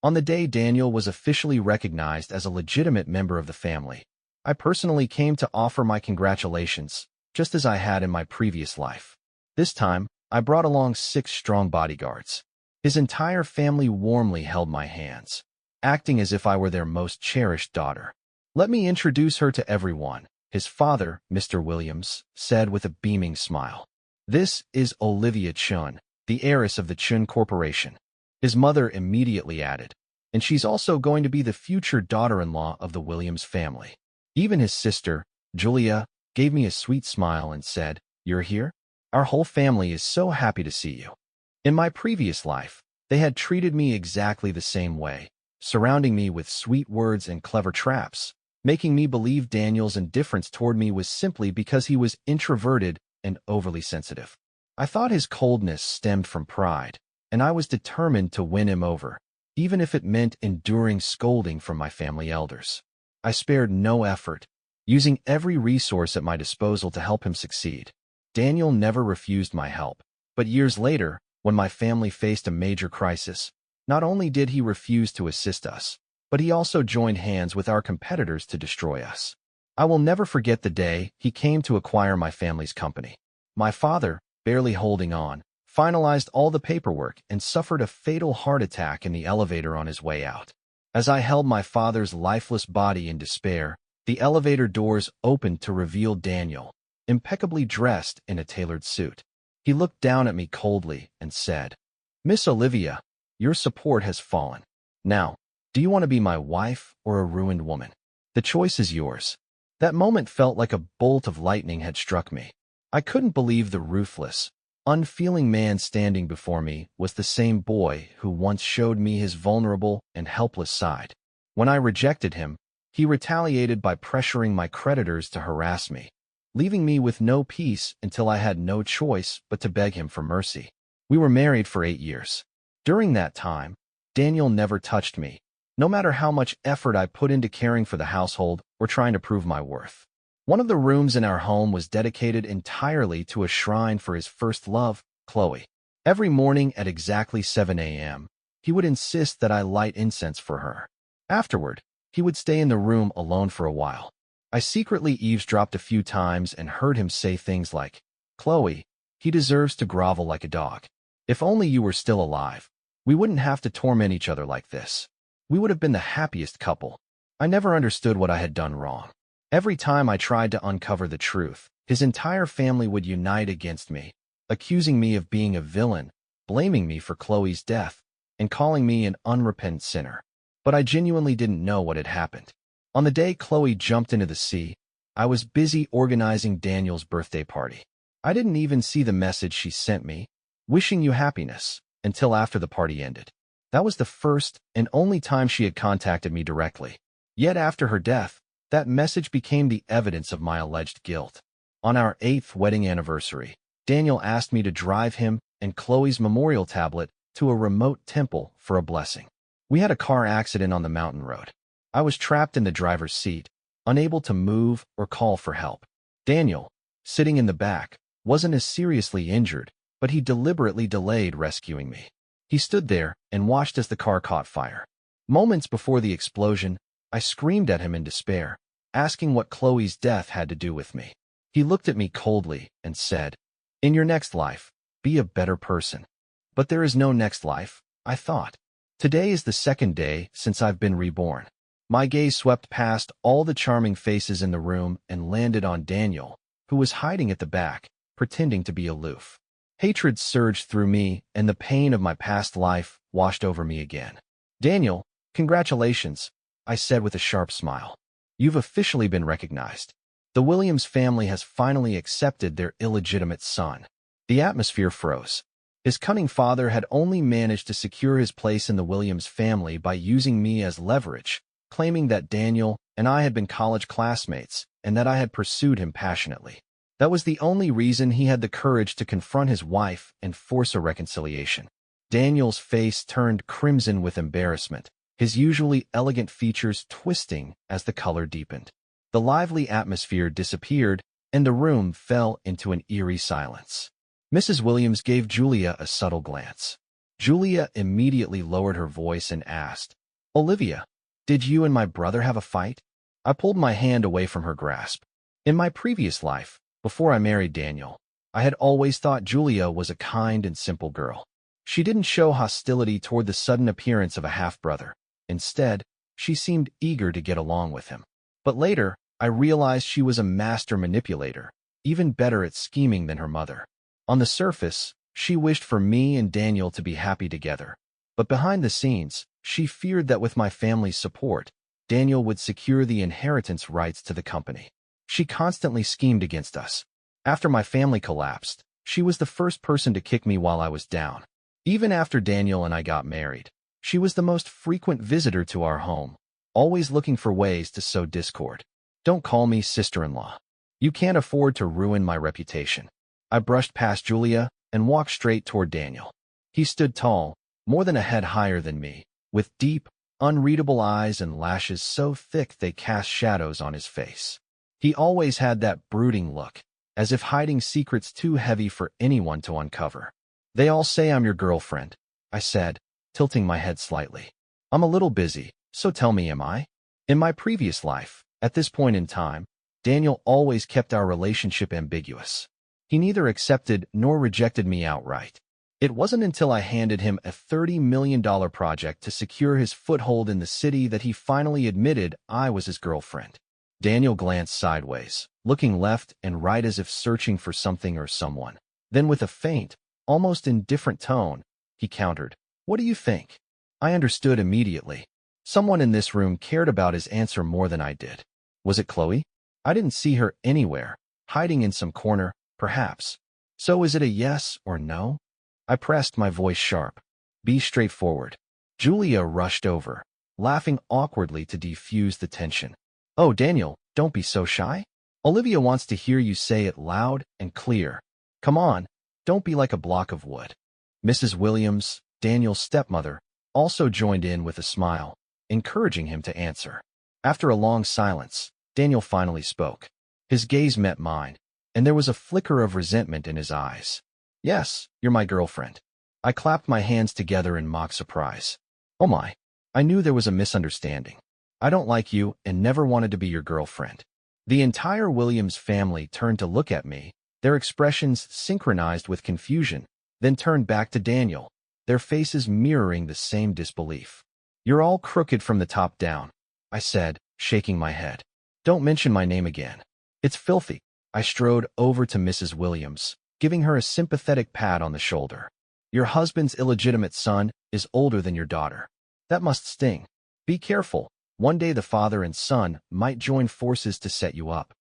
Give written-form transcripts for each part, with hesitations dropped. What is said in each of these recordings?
On the day Daniel was officially recognized as a legitimate member of the family, I personally came to offer my congratulations, just as I had in my previous life. This time, I brought along 6 strong bodyguards. His entire family warmly held my hands, acting as if I were their most cherished daughter. "Let me introduce her to everyone," his father, Mr. Williams, said with a beaming smile. "This is Olivia Chun, the heiress of the Chun Corporation." His mother immediately added, "And she's also going to be the future daughter-in-law of the Williams family." Even his sister, Julia, gave me a sweet smile and said, "You're here? Our whole family is so happy to see you." In my previous life, they had treated me exactly the same way, surrounding me with sweet words and clever traps, making me believe Daniel's indifference toward me was simply because he was introverted and overly sensitive. I thought his coldness stemmed from pride, and I was determined to win him over, even if it meant enduring scolding from my family elders. I spared no effort, using every resource at my disposal to help him succeed. Daniel never refused my help, but years later, when my family faced a major crisis, not only did he refuse to assist us, but he also joined hands with our competitors to destroy us. I will never forget the day he came to acquire my family's company. My father, barely holding on, finalized all the paperwork and suffered a fatal heart attack in the elevator on his way out. As I held my father's lifeless body in despair, the elevator doors opened to reveal Daniel, impeccably dressed in a tailored suit. He looked down at me coldly and said, "Miss Olivia, your support has fallen. Now, do you want to be my wife or a ruined woman? The choice is yours." That moment felt like a bolt of lightning had struck me. I couldn't believe the ruthless, unfeeling man standing before me was the same boy who once showed me his vulnerable and helpless side. When I rejected him, he retaliated by pressuring my creditors to harass me, leaving me with no peace until I had no choice but to beg him for mercy. We were married for 8 years. During that time, Daniel never touched me, no matter how much effort I put into caring for the household or trying to prove my worth. One of the rooms in our home was dedicated entirely to a shrine for his first love, Chloe. Every morning at exactly 7 a.m., he would insist that I light incense for her. Afterward, he would stay in the room alone for a while. I secretly eavesdropped a few times and heard him say things like, "Chloe, he deserves to grovel like a dog. If only you were still alive, we wouldn't have to torment each other like this. We would have been the happiest couple." I never understood what I had done wrong. Every time I tried to uncover the truth, his entire family would unite against me, accusing me of being a villain, blaming me for Chloe's death, and calling me an unrepentant sinner. But I genuinely didn't know what had happened. On the day Chloe jumped into the sea, I was busy organizing Daniel's birthday party. I didn't even see the message she sent me, "Wishing you happiness," until after the party ended. That was the first and only time she had contacted me directly. Yet after her death, that message became the evidence of my alleged guilt. On our 8th wedding anniversary, Daniel asked me to drive him and Chloe's memorial tablet to a remote temple for a blessing. We had a car accident on the mountain road. I was trapped in the driver's seat, unable to move or call for help. Daniel, sitting in the back, wasn't as seriously injured, but he deliberately delayed rescuing me. He stood there and watched as the car caught fire. Moments before the explosion, I screamed at him in despair, asking what Chloe's death had to do with me. He looked at me coldly and said, "In your next life, be a better person." But there is no next life, I thought. Today is the 2nd day since I've been reborn. My gaze swept past all the charming faces in the room and landed on Daniel, who was hiding at the back, pretending to be aloof. Hatred surged through me, and the pain of my past life washed over me again. "Daniel, congratulations," I said with a sharp smile. "You've officially been recognized. The Williams family has finally accepted their illegitimate son." The atmosphere froze. His cunning father had only managed to secure his place in the Williams family by using me as leverage, claiming that Daniel and I had been college classmates and that I had pursued him passionately. That was the only reason he had the courage to confront his wife and force a reconciliation. Daniel's face turned crimson with embarrassment, his usually elegant features twisting as the color deepened. The lively atmosphere disappeared, and the room fell into an eerie silence. Mrs. Williams gave Julia a subtle glance. Julia immediately lowered her voice and asked, Olivia, did you and my brother have a fight? I pulled my hand away from her grasp. In my previous life, before I married Daniel, I had always thought Julia was a kind and simple girl. She didn't show hostility toward the sudden appearance of a half-brother. Instead, she seemed eager to get along with him. But later, I realized she was a master manipulator, even better at scheming than her mother. On the surface, she wished for me and Daniel to be happy together. But behind the scenes, she feared that with my family's support, Daniel would secure the inheritance rights to the company. She constantly schemed against us. After my family collapsed, she was the first person to kick me while I was down. Even after Daniel and I got married, she was the most frequent visitor to our home, always looking for ways to sow discord. Don't call me sister-in-law. You can't afford to ruin my reputation. I brushed past Julia and walked straight toward Daniel. He stood tall, more than a head higher than me, with deep, unreadable eyes and lashes so thick they cast shadows on his face. He always had that brooding look, as if hiding secrets too heavy for anyone to uncover. They all say I'm your girlfriend, I said, tilting my head slightly. I'm a little busy, so tell me, am I? In my previous life, at this point in time, Daniel always kept our relationship ambiguous. He neither accepted nor rejected me outright. It wasn't until I handed him a $30 million project to secure his foothold in the city that he finally admitted I was his girlfriend. Daniel glanced sideways, looking left and right as if searching for something or someone. Then with a faint, almost indifferent tone, he countered, What do you think? I understood immediately. Someone in this room cared about his answer more than I did. Was it Chloe? I didn't see her anywhere, hiding in some corner, perhaps. So is it a yes or no? I pressed my voice sharp. Be straightforward. Julia rushed over, laughing awkwardly to defuse the tension. Oh, Daniel, don't be so shy. Olivia wants to hear you say it loud and clear. Come on, don't be like a block of wood. Mrs. Williams, Daniel's stepmother, also joined in with a smile, encouraging him to answer. After a long silence, Daniel finally spoke. His gaze met mine, and there was a flicker of resentment in his eyes. Yes, you're my girlfriend. I clapped my hands together in mock surprise. Oh my, I knew there was a misunderstanding. I don't like you and never wanted to be your girlfriend. The entire Williams family turned to look at me, their expressions synchronized with confusion, then turned back to Daniel, their faces mirroring the same disbelief. You're all crooked from the top down, I said, shaking my head. Don't mention my name again. It's filthy. I strode over to Mrs. Williams, giving her a sympathetic pat on the shoulder. Your husband's illegitimate son is older than your daughter. That must sting. Be careful. One day the father and son might join forces to set you up.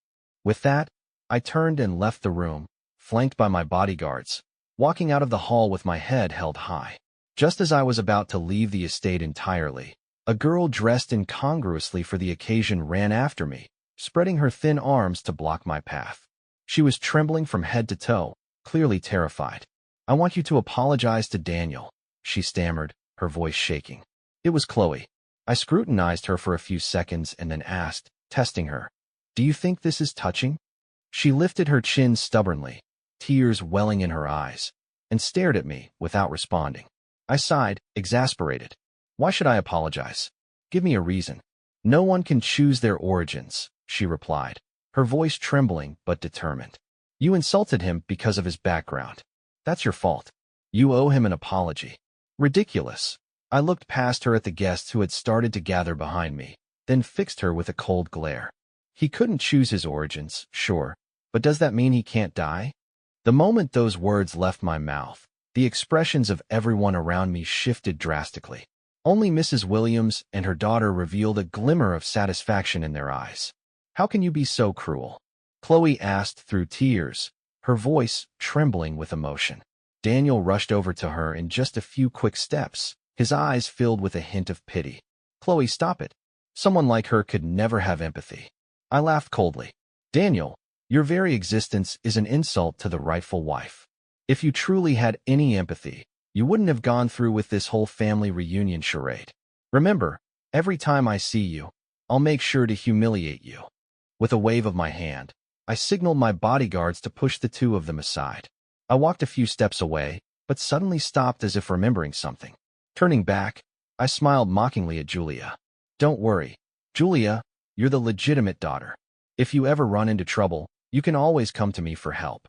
With that, I turned and left the room, flanked by my bodyguards, walking out of the hall with my head held high. Just as I was about to leave the estate entirely, a girl dressed incongruously for the occasion ran after me, spreading her thin arms to block my path. She was trembling from head to toe, clearly terrified. I want you to apologize to Daniel, she stammered, her voice shaking. It was Chloe. I scrutinized her for a few seconds and then asked, testing her, Do you think this is touching? She lifted her chin stubbornly, tears welling in her eyes, and stared at me without responding. I sighed, exasperated. Why should I apologize? Give me a reason. No one can choose their origins, she replied, her voice trembling but determined. You insulted him because of his background. That's your fault. You owe him an apology. Ridiculous. I looked past her at the guests who had started to gather behind me, then fixed her with a cold glare. He couldn't choose his origins, sure, but does that mean he can't die? The moment those words left my mouth, the expressions of everyone around me shifted drastically. Only Mrs. Williams and her daughter revealed a glimmer of satisfaction in their eyes. How can you be so cruel? Chloe asked through tears, her voice trembling with emotion. Daniel rushed over to her in just a few quick steps, his eyes filled with a hint of pity. Chloe, stop it. Someone like her could never have empathy. I laughed coldly. Daniel, your very existence is an insult to the rightful wife. If you truly had any empathy, you wouldn't have gone through with this whole family reunion charade. Remember, every time I see you, I'll make sure to humiliate you. With a wave of my hand, I signaled my bodyguards to push the two of them aside. I walked a few steps away, but suddenly stopped as if remembering something. Turning back, I smiled mockingly at Julia. Don't worry, Julia, you're the legitimate daughter. If you ever run into trouble, you can always come to me for help.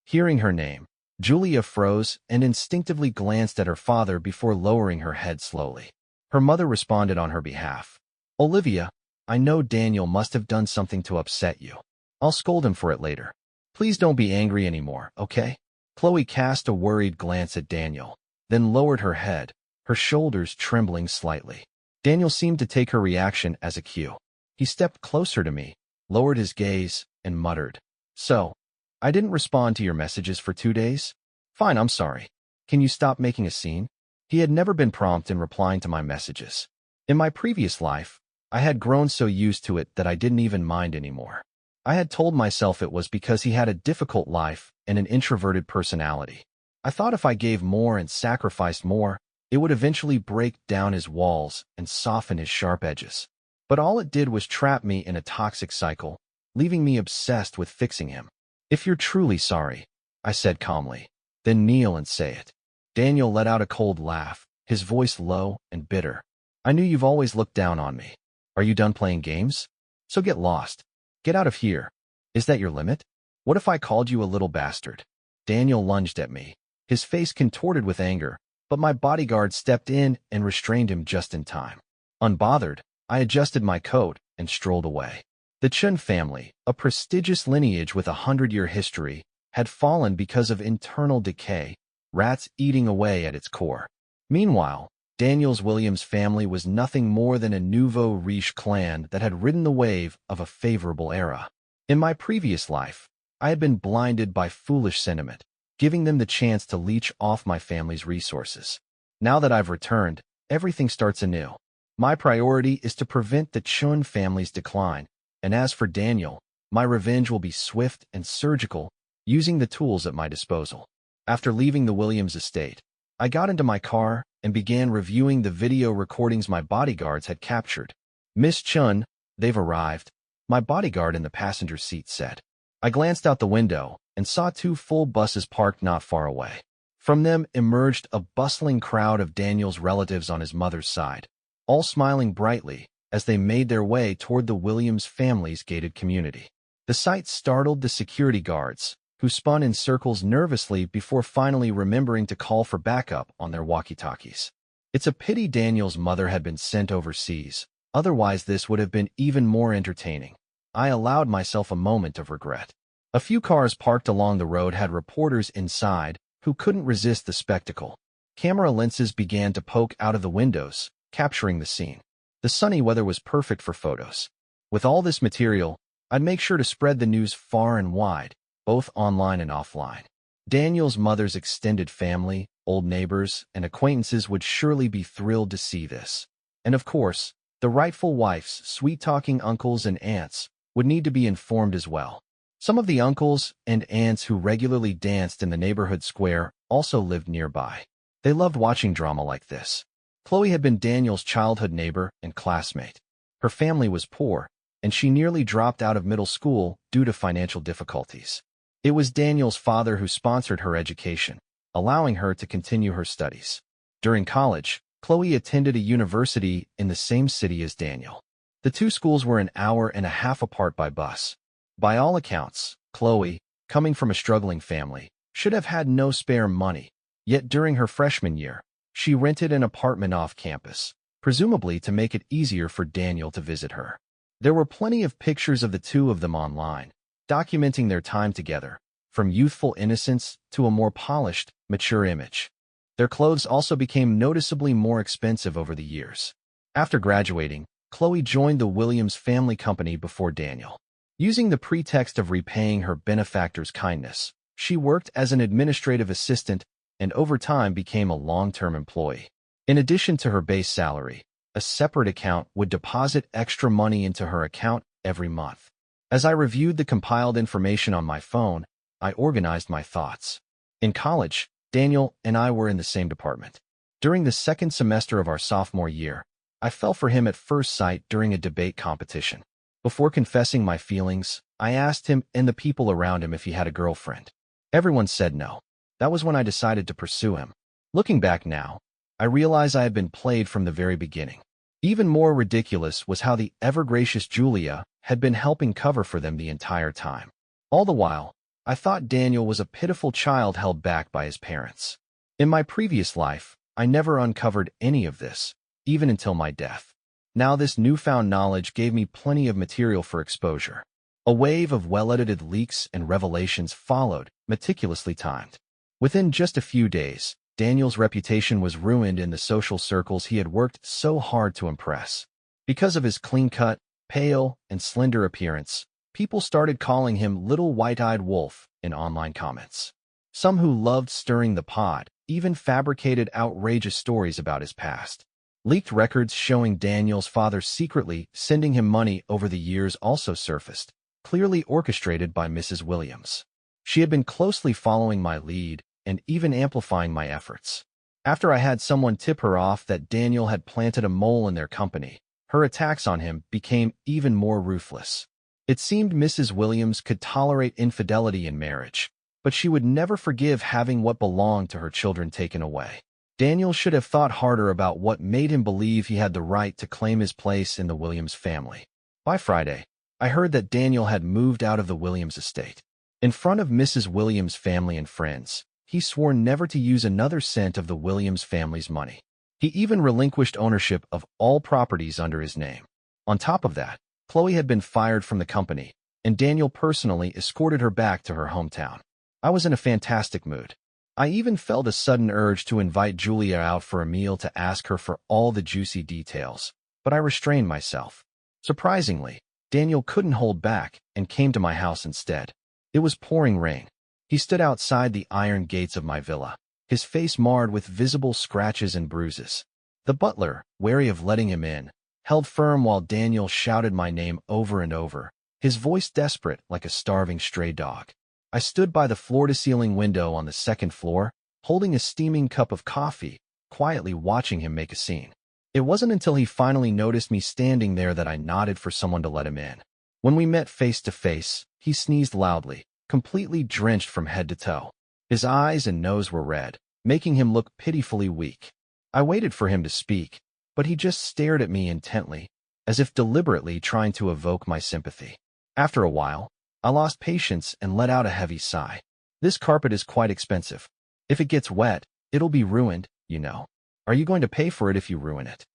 Hearing her name, Julia froze and instinctively glanced at her father before lowering her head slowly. Her mother responded on her behalf. Olivia, I know Daniel must have done something to upset you. I'll scold him for it later. Please don't be angry anymore, okay? Chloe cast a worried glance at Daniel, then lowered her head, her shoulders trembling slightly. Daniel seemed to take her reaction as a cue. He stepped closer to me, lowered his gaze, and muttered, So, I didn't respond to your messages for 2 days? Fine, I'm sorry. Can you stop making a scene? He had never been prompt in replying to my messages. In my previous life, I had grown so used to it that I didn't even mind anymore. I had told myself it was because he had a difficult life and an introverted personality. I thought if I gave more and sacrificed more, it would eventually break down his walls and soften his sharp edges. But all it did was trap me in a toxic cycle, leaving me obsessed with fixing him. If you're truly sorry, I said calmly, then kneel and say it. Daniel let out a cold laugh, his voice low and bitter. I knew you've always looked down on me. Are you done playing games? So get lost. Get out of here. Is that your limit? What if I called you a little bastard? Daniel lunged at me, his face contorted with anger, but my bodyguard stepped in and restrained him just in time. Unbothered, I adjusted my coat and strolled away. The Chun family, a prestigious lineage with a 100-year history, had fallen because of internal decay, rats eating away at its core. Meanwhile, Daniel's Williams family was nothing more than a nouveau riche clan that had ridden the wave of a favorable era. In my previous life, I had been blinded by foolish sentiment, giving them the chance to leech off my family's resources. Now that I've returned, everything starts anew. My priority is to prevent the Chun family's decline, and as for Daniel, my revenge will be swift and surgical, using the tools at my disposal. After leaving the Williams estate, I got into my car and began reviewing the video recordings my bodyguards had captured. Miss Chun, they've arrived, my bodyguard in the passenger seat said. I glanced out the window and saw 2 full buses parked not far away. From them emerged a bustling crowd of Daniel's relatives on his mother's side, all smiling brightly as they made their way toward the Williams family's gated community. The sight startled the security guards, who spun in circles nervously before finally remembering to call for backup on their walkie-talkies. It's a pity Daniel's mother had been sent overseas, otherwise this would have been even more entertaining. I allowed myself a moment of regret. A few cars parked along the road had reporters inside who couldn't resist the spectacle. Camera lenses began to poke out of the windows, capturing the scene. The sunny weather was perfect for photos. With all this material, I'd make sure to spread the news far and wide, both online and offline. Daniel's mother's extended family, old neighbors, and acquaintances would surely be thrilled to see this. And of course, the rightful wife's sweet-talking uncles and aunts would need to be informed as well. Some of the uncles and aunts who regularly danced in the neighborhood square also lived nearby. They loved watching drama like this. Chloe had been Daniel's childhood neighbor and classmate. Her family was poor, and she nearly dropped out of middle school due to financial difficulties. It was Daniel's father who sponsored her education, allowing her to continue her studies. During college, Chloe attended a university in the same city as Daniel. The 2 schools were an hour and a half apart by bus. By all accounts, Chloe, coming from a struggling family, should have had no spare money. Yet during her freshman year, she rented an apartment off campus, presumably to make it easier for Daniel to visit her. There were plenty of pictures of the 2 of them online, documenting their time together, from youthful innocence to a more polished, mature image. Their clothes also became noticeably more expensive over the years. After graduating, Chloe joined the Williams family company before Daniel. Using the pretext of repaying her benefactor's kindness, she worked as an administrative assistant and over time became a long-term employee. In addition to her base salary, a separate account would deposit extra money into her account every month. As I reviewed the compiled information on my phone, I organized my thoughts. In college, Daniel and I were in the same department. During the second semester of our sophomore year, I fell for him at first sight during a debate competition. Before confessing my feelings, I asked him and the people around him if he had a girlfriend. Everyone said no. That was when I decided to pursue him. Looking back now, I realize I had been played from the very beginning. Even more ridiculous was how the ever-gracious Julia had been helping cover for them the entire time. All the while, I thought Daniel was a pitiful child held back by his parents. In my previous life, I never uncovered any of this, even until my death. Now this newfound knowledge gave me plenty of material for exposure. A wave of well-edited leaks and revelations followed, meticulously timed. Within just a few days, Daniel's reputation was ruined in the social circles he had worked so hard to impress. Because of his clean-cut, pale, and slender appearance, people started calling him Little White-Eyed Wolf in online comments. Some who loved stirring the pot even fabricated outrageous stories about his past. Leaked records showing Daniel's father secretly sending him money over the years also surfaced, clearly orchestrated by Mrs. Williams. She had been closely following my lead and even amplifying my efforts. After I had someone tip her off that Daniel had planted a mole in their company, her attacks on him became even more ruthless. It seemed Mrs. Williams could tolerate infidelity in marriage, but she would never forgive having what belonged to her children taken away. Daniel should have thought harder about what made him believe he had the right to claim his place in the Williams family. By Friday, I heard that Daniel had moved out of the Williams estate. In front of Mrs. Williams' family and friends, he swore never to use another cent of the Williams family's money. He even relinquished ownership of all properties under his name. On top of that, Chloe had been fired from the company, and Daniel personally escorted her back to her hometown. I was in a fantastic mood. I even felt a sudden urge to invite Julia out for a meal to ask her for all the juicy details, but I restrained myself. Surprisingly, Daniel couldn't hold back and came to my house instead. It was pouring rain. He stood outside the iron gates of my villa, his face marred with visible scratches and bruises. The butler, wary of letting him in, held firm while Daniel shouted my name over and over, his voice desperate like a starving stray dog. I stood by the floor-to-ceiling window on the second floor, holding a steaming cup of coffee, quietly watching him make a scene. It wasn't until he finally noticed me standing there that I nodded for someone to let him in. When we met face to face, he sneezed loudly, completely drenched from head to toe. His eyes and nose were red, making him look pitifully weak. I waited for him to speak, but he just stared at me intently, as if deliberately trying to evoke my sympathy. After a while, I lost patience and let out a heavy sigh. This carpet is quite expensive. If it gets wet, it'll be ruined, you know. Are you going to pay for it if you ruin it?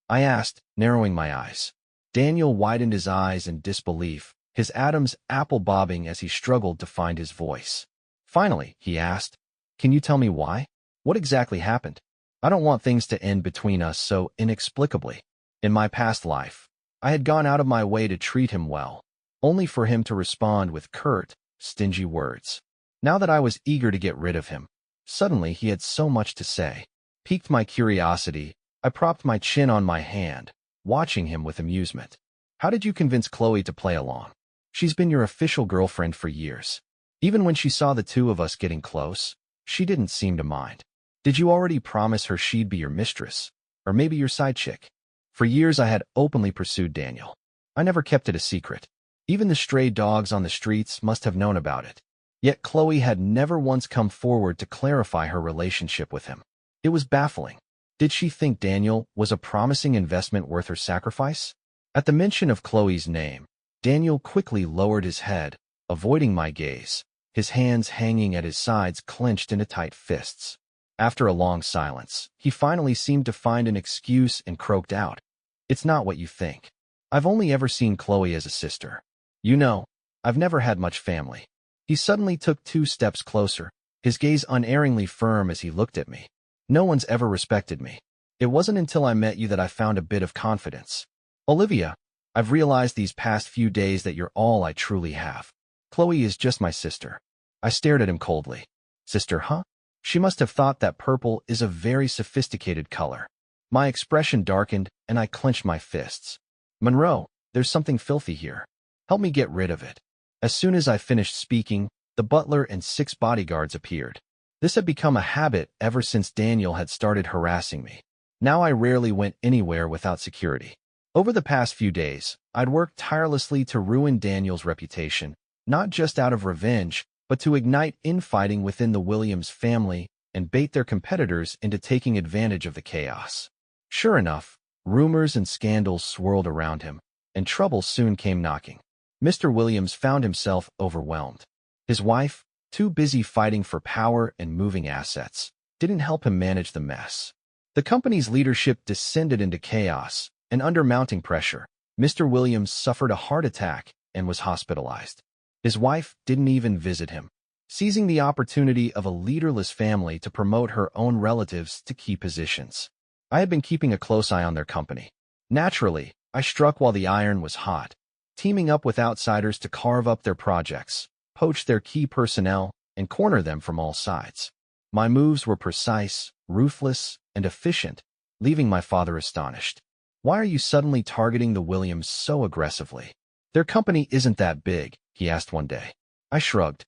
I asked, narrowing my eyes. Daniel widened his eyes in disbelief, his Adam's apple bobbing as he struggled to find his voice. Finally, he asked, "Can you tell me why? What exactly happened? I don't want things to end between us so inexplicably. In my past life, I had gone out of my way to treat him well, only for him to respond with curt, stingy words. Now that I was eager to get rid of him, suddenly he had so much to say. Piqued my curiosity, I propped my chin on my hand, watching him with amusement. How did you convince Chloe to play along? She's been your official girlfriend for years. Even when she saw the two of us getting close, she didn't seem to mind. Did you already promise her she'd be your mistress? Or maybe your side chick?" For years I had openly pursued Daniel. I never kept it a secret. Even the stray dogs on the streets must have known about it. Yet Chloe had never once come forward to clarify her relationship with him. It was baffling. Did she think Daniel was a promising investment worth her sacrifice? At the mention of Chloe's name, Daniel quickly lowered his head, avoiding my gaze, his hands hanging at his sides clenched into tight fists. After a long silence, he finally seemed to find an excuse and croaked out, "It's not what you think. I've only ever seen Chloe as a sister. You know, I've never had much family." He suddenly took 2 steps closer, his gaze unerringly firm as he looked at me. "No one's ever respected me. It wasn't until I met you that I found a bit of confidence. Olivia, I've realized these past few days that you're all I truly have. Chloe is just my sister." I stared at him coldly. "Sister, huh?" She must have thought that purple is a very sophisticated color. My expression darkened, and I clenched my fists. "Monroe, there's something filthy here. Help me get rid of it." As soon as I finished speaking, the butler and 6 bodyguards appeared. This had become a habit ever since Daniel had started harassing me. Now I rarely went anywhere without security. Over the past few days, I'd worked tirelessly to ruin Daniel's reputation, not just out of revenge, but to ignite infighting within the Williams family and bait their competitors into taking advantage of the chaos. Sure enough, rumors and scandals swirled around him, and trouble soon came knocking. Mr. Williams found himself overwhelmed. His wife, too busy fighting for power and moving assets, didn't help him manage the mess. The company's leadership descended into chaos, and under mounting pressure, Mr. Williams suffered a heart attack and was hospitalized. His wife didn't even visit him, seizing the opportunity of a leaderless family to promote her own relatives to key positions. I had been keeping a close eye on their company. Naturally, I struck while the iron was hot, teaming up with outsiders to carve up their projects, poach their key personnel, and corner them from all sides. My moves were precise, ruthless, and efficient, leaving my father astonished. "Why are you suddenly targeting the Williams so aggressively? Their company isn't that big," he asked one day. I shrugged.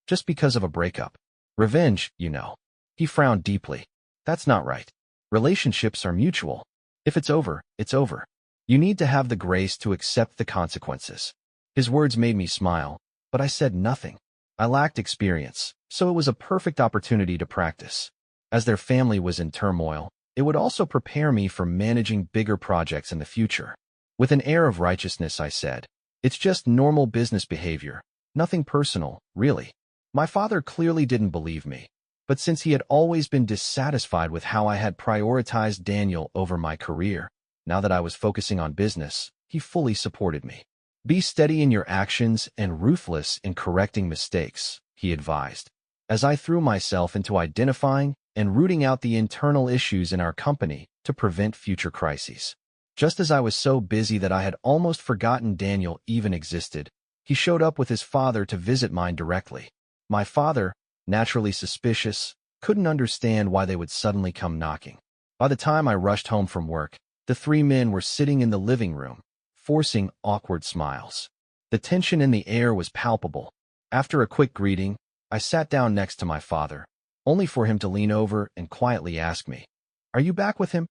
"Just because of a breakup. Revenge, you know." He frowned deeply. "That's not right. Relationships are mutual. If it's over, it's over. You need to have the grace to accept the consequences." His words made me smile, but I said nothing. I lacked experience, so it was a perfect opportunity to practice. As their family was in turmoil, it would also prepare me for managing bigger projects in the future. With an air of righteousness, I said, "It's just normal business behavior. Nothing personal, really." My father clearly didn't believe me, but since he had always been dissatisfied with how I had prioritized Daniel over my career, now that I was focusing on business, he fully supported me. "Be steady in your actions and ruthless in correcting mistakes," he advised, as I threw myself into identifying and rooting out the internal issues in our company to prevent future crises. Just as I was so busy that I had almost forgotten Daniel even existed, he showed up with his father to visit mine directly. My father, naturally suspicious, couldn't understand why they would suddenly come knocking. By the time I rushed home from work, the three men were sitting in the living room, forcing awkward smiles. The tension in the air was palpable. After a quick greeting, I sat down next to my father, only for him to lean over and quietly ask me, "Are you back with him?"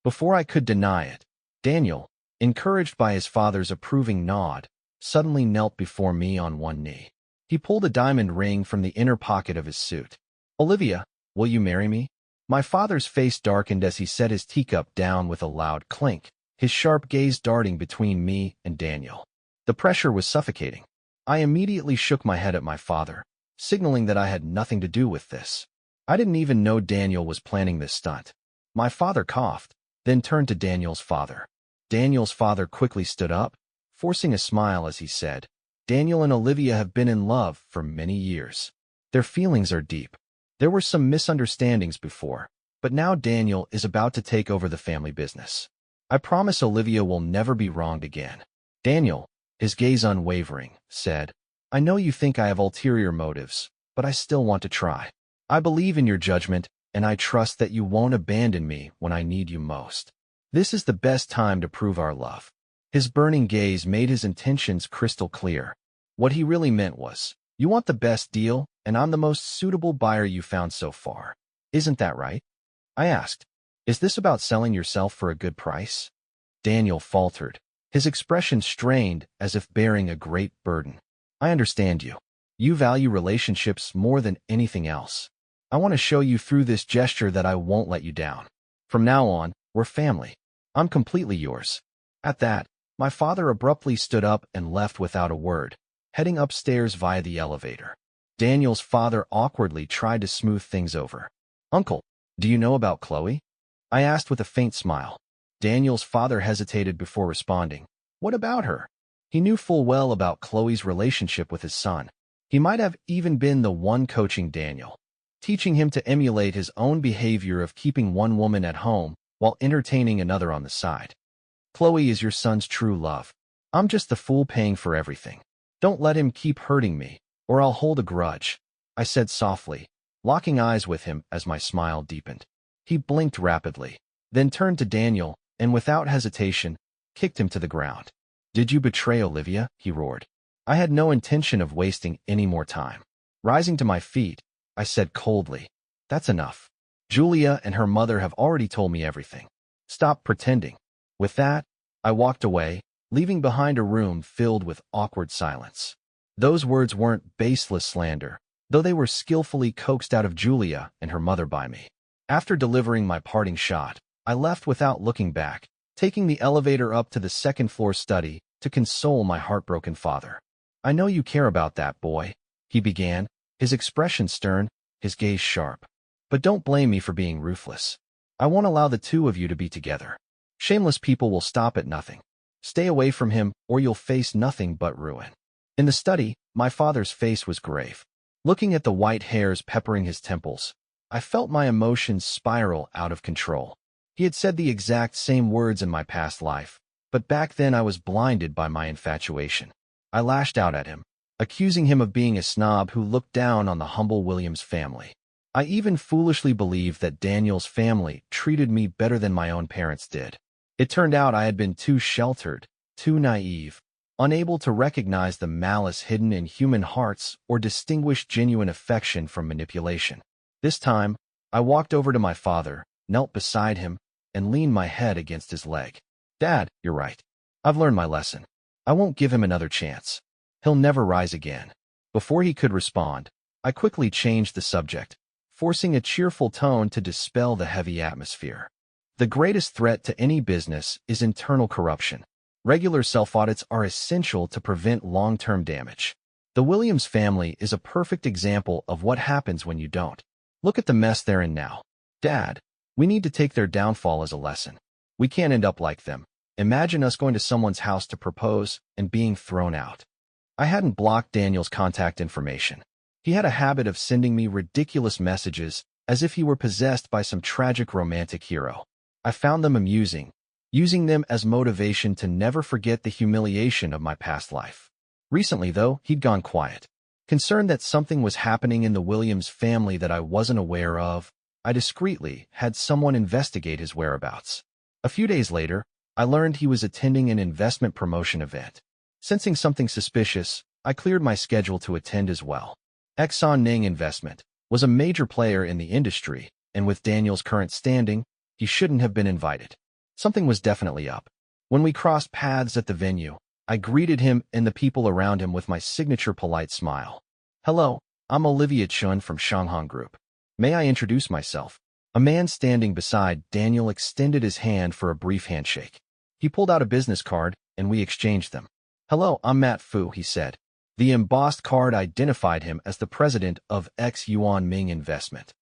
Before I could deny it, Daniel, encouraged by his father's approving nod, suddenly knelt before me on one knee. He pulled a diamond ring from the inner pocket of his suit. "Olivia, will you marry me?" My father's face darkened as he set his teacup down with a loud clink, his sharp gaze darting between me and Daniel. The pressure was suffocating. I immediately shook my head at my father, signaling that I had nothing to do with this. I didn't even know Daniel was planning this stunt. My father coughed, then turned to Daniel's father. Daniel's father quickly stood up, forcing a smile as he said, "Daniel and Olivia have been in love for many years. Their feelings are deep. There were some misunderstandings before, but now Daniel is about to take over the family business. I promise Olivia will never be wronged again." Daniel, his gaze unwavering, said, "I know you think I have ulterior motives, but I still want to try. I believe in your judgment, and I trust that you won't abandon me when I need you most. This is the best time to prove our love." His burning gaze made his intentions crystal clear. What he really meant was, "You want the best deal, and I'm the most suitable buyer you found so far. Isn't that right?" I asked, "Is this about selling yourself for a good price?" Daniel faltered, his expression strained as if bearing a great burden. "I understand you. You value relationships more than anything else. I want to show you through this gesture that I won't let you down. From now on, we're family. I'm completely yours." At that, my father abruptly stood up and left without a word, heading upstairs via the elevator. Daniel's father awkwardly tried to smooth things over. "Uncle, do you know about Chloe?" I asked with a faint smile. Daniel's father hesitated before responding. "What about her?" He knew full well about Chloe's relationship with his son. He might have even been the one coaching Daniel, teaching him to emulate his own behavior of keeping one woman at home while entertaining another on the side. "Chloe is your son's true love. I'm just the fool paying for everything. Don't let him keep hurting me, or I'll hold a grudge," I said softly, locking eyes with him as my smile deepened. He blinked rapidly, then turned to Daniel and without hesitation, kicked him to the ground. "Did you betray Olivia?" he roared. I had no intention of wasting any more time. Rising to my feet, I said coldly, "That's enough. Julia and her mother have already told me everything. Stop pretending." With that, I walked away, leaving behind a room filled with awkward silence. Those words weren't baseless slander. though they were skillfully coaxed out of Julia and her mother by me. After delivering my parting shot, I left without looking back, taking the elevator up to the second-floor study to console my heartbroken father. "I know you care about that boy," he began, his expression stern, his gaze sharp. "But don't blame me for being ruthless. I won't allow the two of you to be together. Shameless people will stop at nothing. Stay away from him, or you'll face nothing but ruin." In the study, my father's face was grave. Looking at the white hairs peppering his temples, I felt my emotions spiral out of control. He had said the exact same words in my past life, but back then I was blinded by my infatuation. I lashed out at him, accusing him of being a snob who looked down on the humble Williams family. I even foolishly believed that Daniel's family treated me better than my own parents did. It turned out I had been too sheltered, too naive, unable to recognize the malice hidden in human hearts or distinguish genuine affection from manipulation. This time, I walked over to my father, knelt beside him, and leaned my head against his leg. "Dad, you're right. I've learned my lesson. I won't give him another chance. He'll never rise again." Before he could respond, I quickly changed the subject, forcing a cheerful tone to dispel the heavy atmosphere. The greatest threat to any business is internal corruption. Regular self-audits are essential to prevent long-term damage. The Williams family is a perfect example of what happens when you don't. Look at the mess they're in now. Dad, we need to take their downfall as a lesson. We can't end up like them. Imagine us going to someone's house to propose and being thrown out. I hadn't blocked Daniel's contact information. He had a habit of sending me ridiculous messages as if he were possessed by some tragic romantic hero. I found them amusing, using them as motivation to never forget the humiliation of my past life. Recently, though, he'd gone quiet. Concerned that something was happening in the Williams family that I wasn't aware of, I discreetly had someone investigate his whereabouts. A few days later, I learned he was attending an investment promotion event. Sensing something suspicious, I cleared my schedule to attend as well. Exxon Ning Investment was a major player in the industry, and with Daniel's current standing, he shouldn't have been invited. Something was definitely up. When we crossed paths at the venue, I greeted him and the people around him with my signature polite smile. "Hello, I'm Olivia Chun from Shanghang Group. May I introduce myself?" A man standing beside Daniel extended his hand for a brief handshake. He pulled out a business card, and we exchanged them. "Hello, I'm Matt Fu," he said. The embossed card identified him as the president of X Yuan Ming Investment.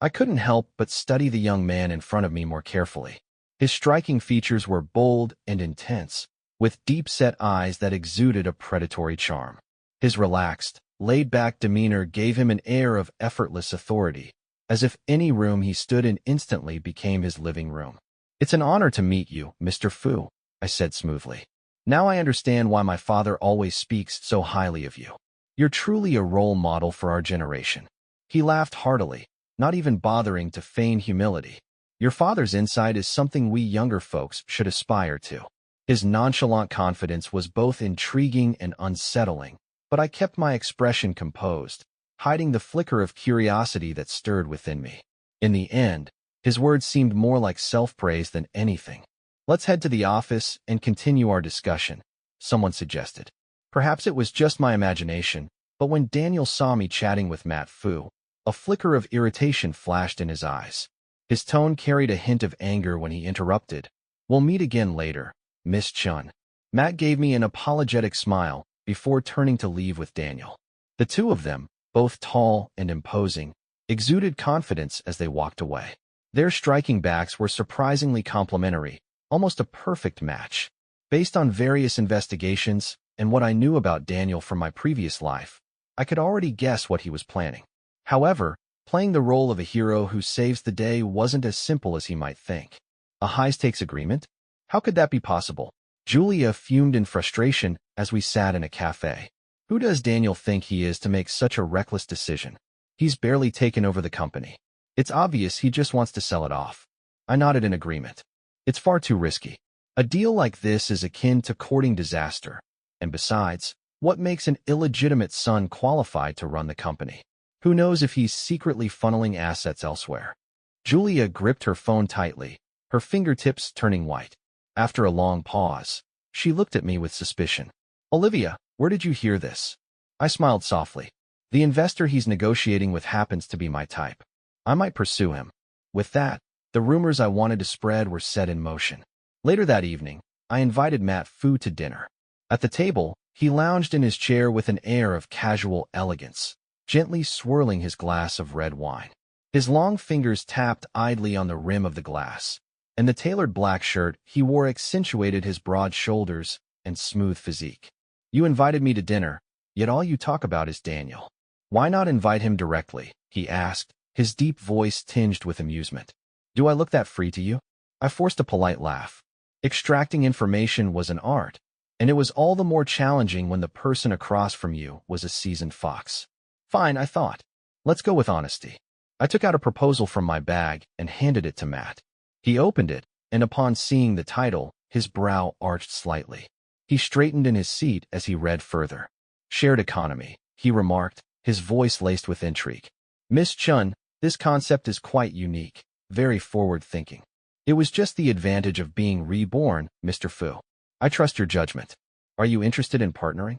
I couldn't help but study the young man in front of me more carefully. His striking features were bold and intense, with deep-set eyes that exuded a predatory charm. His relaxed, laid-back demeanor gave him an air of effortless authority, as if any room he stood in instantly became his living room. "It's an honor to meet you, Mr. Fu," I said smoothly. "Now I understand why my father always speaks so highly of you. You're truly a role model for our generation." He laughed heartily, not even bothering to feign humility. "Your father's insight is something we younger folks should aspire to." His nonchalant confidence was both intriguing and unsettling, but I kept my expression composed, hiding the flicker of curiosity that stirred within me. In the end, his words seemed more like self-praise than anything. "Let's head to the office and continue our discussion," someone suggested. Perhaps it was just my imagination, but when Daniel saw me chatting with Matt Fu, a flicker of irritation flashed in his eyes. His tone carried a hint of anger when he interrupted. "We'll meet again later, Miss Chun." Matt gave me an apologetic smile before turning to leave with Daniel. The two of them, both tall and imposing, exuded confidence as they walked away. Their striking backs were surprisingly complementary, almost a perfect match. Based on various investigations and what I knew about Daniel from my previous life, I could already guess what he was planning. However, playing the role of a hero who saves the day wasn't as simple as he might think. A high-stakes agreement? How could that be possible? Julia fumed in frustration as we sat in a cafe. Who does Daniel think he is to make such a reckless decision? He's barely taken over the company. It's obvious he just wants to sell it off. I nodded in agreement. It's far too risky. A deal like this is akin to courting disaster. And besides, what makes an illegitimate son qualified to run the company? Who knows if he's secretly funneling assets elsewhere? Julia gripped her phone tightly, her fingertips turning white. After a long pause, she looked at me with suspicion. "Olivia, where did you hear this?" I smiled softly. The investor he's negotiating with happens to be my type. I might pursue him. With that, the rumors I wanted to spread were set in motion. Later that evening, I invited Matt Fu to dinner. At the table, he lounged in his chair with an air of casual elegance, gently swirling his glass of red wine. His long fingers tapped idly on the rim of the glass, and the tailored black shirt he wore accentuated his broad shoulders and smooth physique. You invited me to dinner, yet all you talk about is Daniel. Why not invite him directly? He asked, his deep voice tinged with amusement. Do I look that free to you? I forced a polite laugh. Extracting information was an art, and it was all the more challenging when the person across from you was a seasoned fox. Fine, I thought. Let's go with honesty. I took out a proposal from my bag and handed it to Matt. He opened it, and upon seeing the title, his brow arched slightly. He straightened in his seat as he read further. Shared economy, he remarked, his voice laced with intrigue. Miss Chun, this concept is quite unique, very forward-thinking. It was just the advantage of being reborn, Mr. Fu. I trust your judgment. Are you interested in partnering?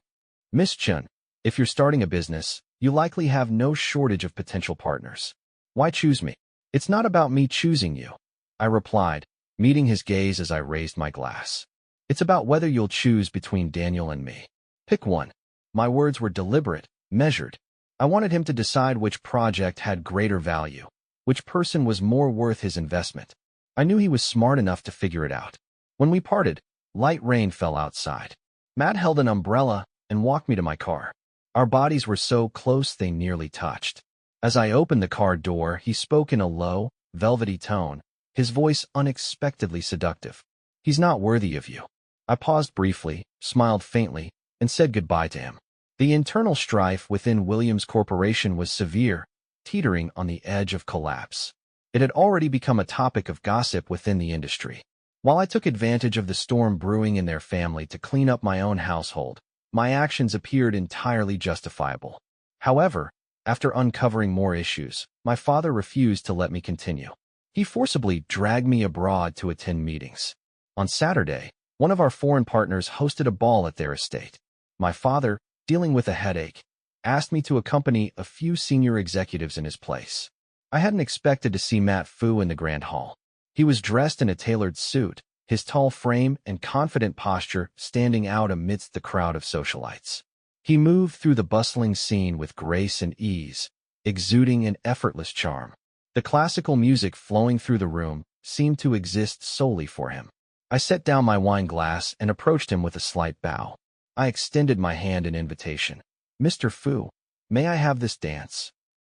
Miss Chun, if you're starting a business, you likely have no shortage of potential partners. Why choose me? It's not about me choosing you, I replied, meeting his gaze as I raised my glass. It's about whether you'll choose between Daniel and me. Pick one. My words were deliberate, measured. I wanted him to decide which project had greater value, which person was more worth his investment. I knew he was smart enough to figure it out. When we parted, light rain fell outside. Matt held an umbrella and walked me to my car. Our bodies were so close they nearly touched. As I opened the car door, he spoke in a low, velvety tone, his voice unexpectedly seductive. He's not worthy of you. I paused briefly, smiled faintly, and said goodbye to him. The internal strife within Williams Corporation was severe, teetering on the edge of collapse. It had already become a topic of gossip within the industry. While I took advantage of the storm brewing in their family to clean up my own household, my actions appeared entirely justifiable. However, after uncovering more issues, my father refused to let me continue. He forcibly dragged me abroad to attend meetings. On Saturday, one of our foreign partners hosted a ball at their estate. My father, dealing with a headache, asked me to accompany a few senior executives in his place. I hadn't expected to see Matt Fu in the grand hall. He was dressed in a tailored suit, his tall frame and confident posture standing out amidst the crowd of socialites. He moved through the bustling scene with grace and ease, exuding an effortless charm. The classical music flowing through the room seemed to exist solely for him. I set down my wine glass and approached him with a slight bow. I extended my hand in invitation. Mr. Fu, may I have this dance?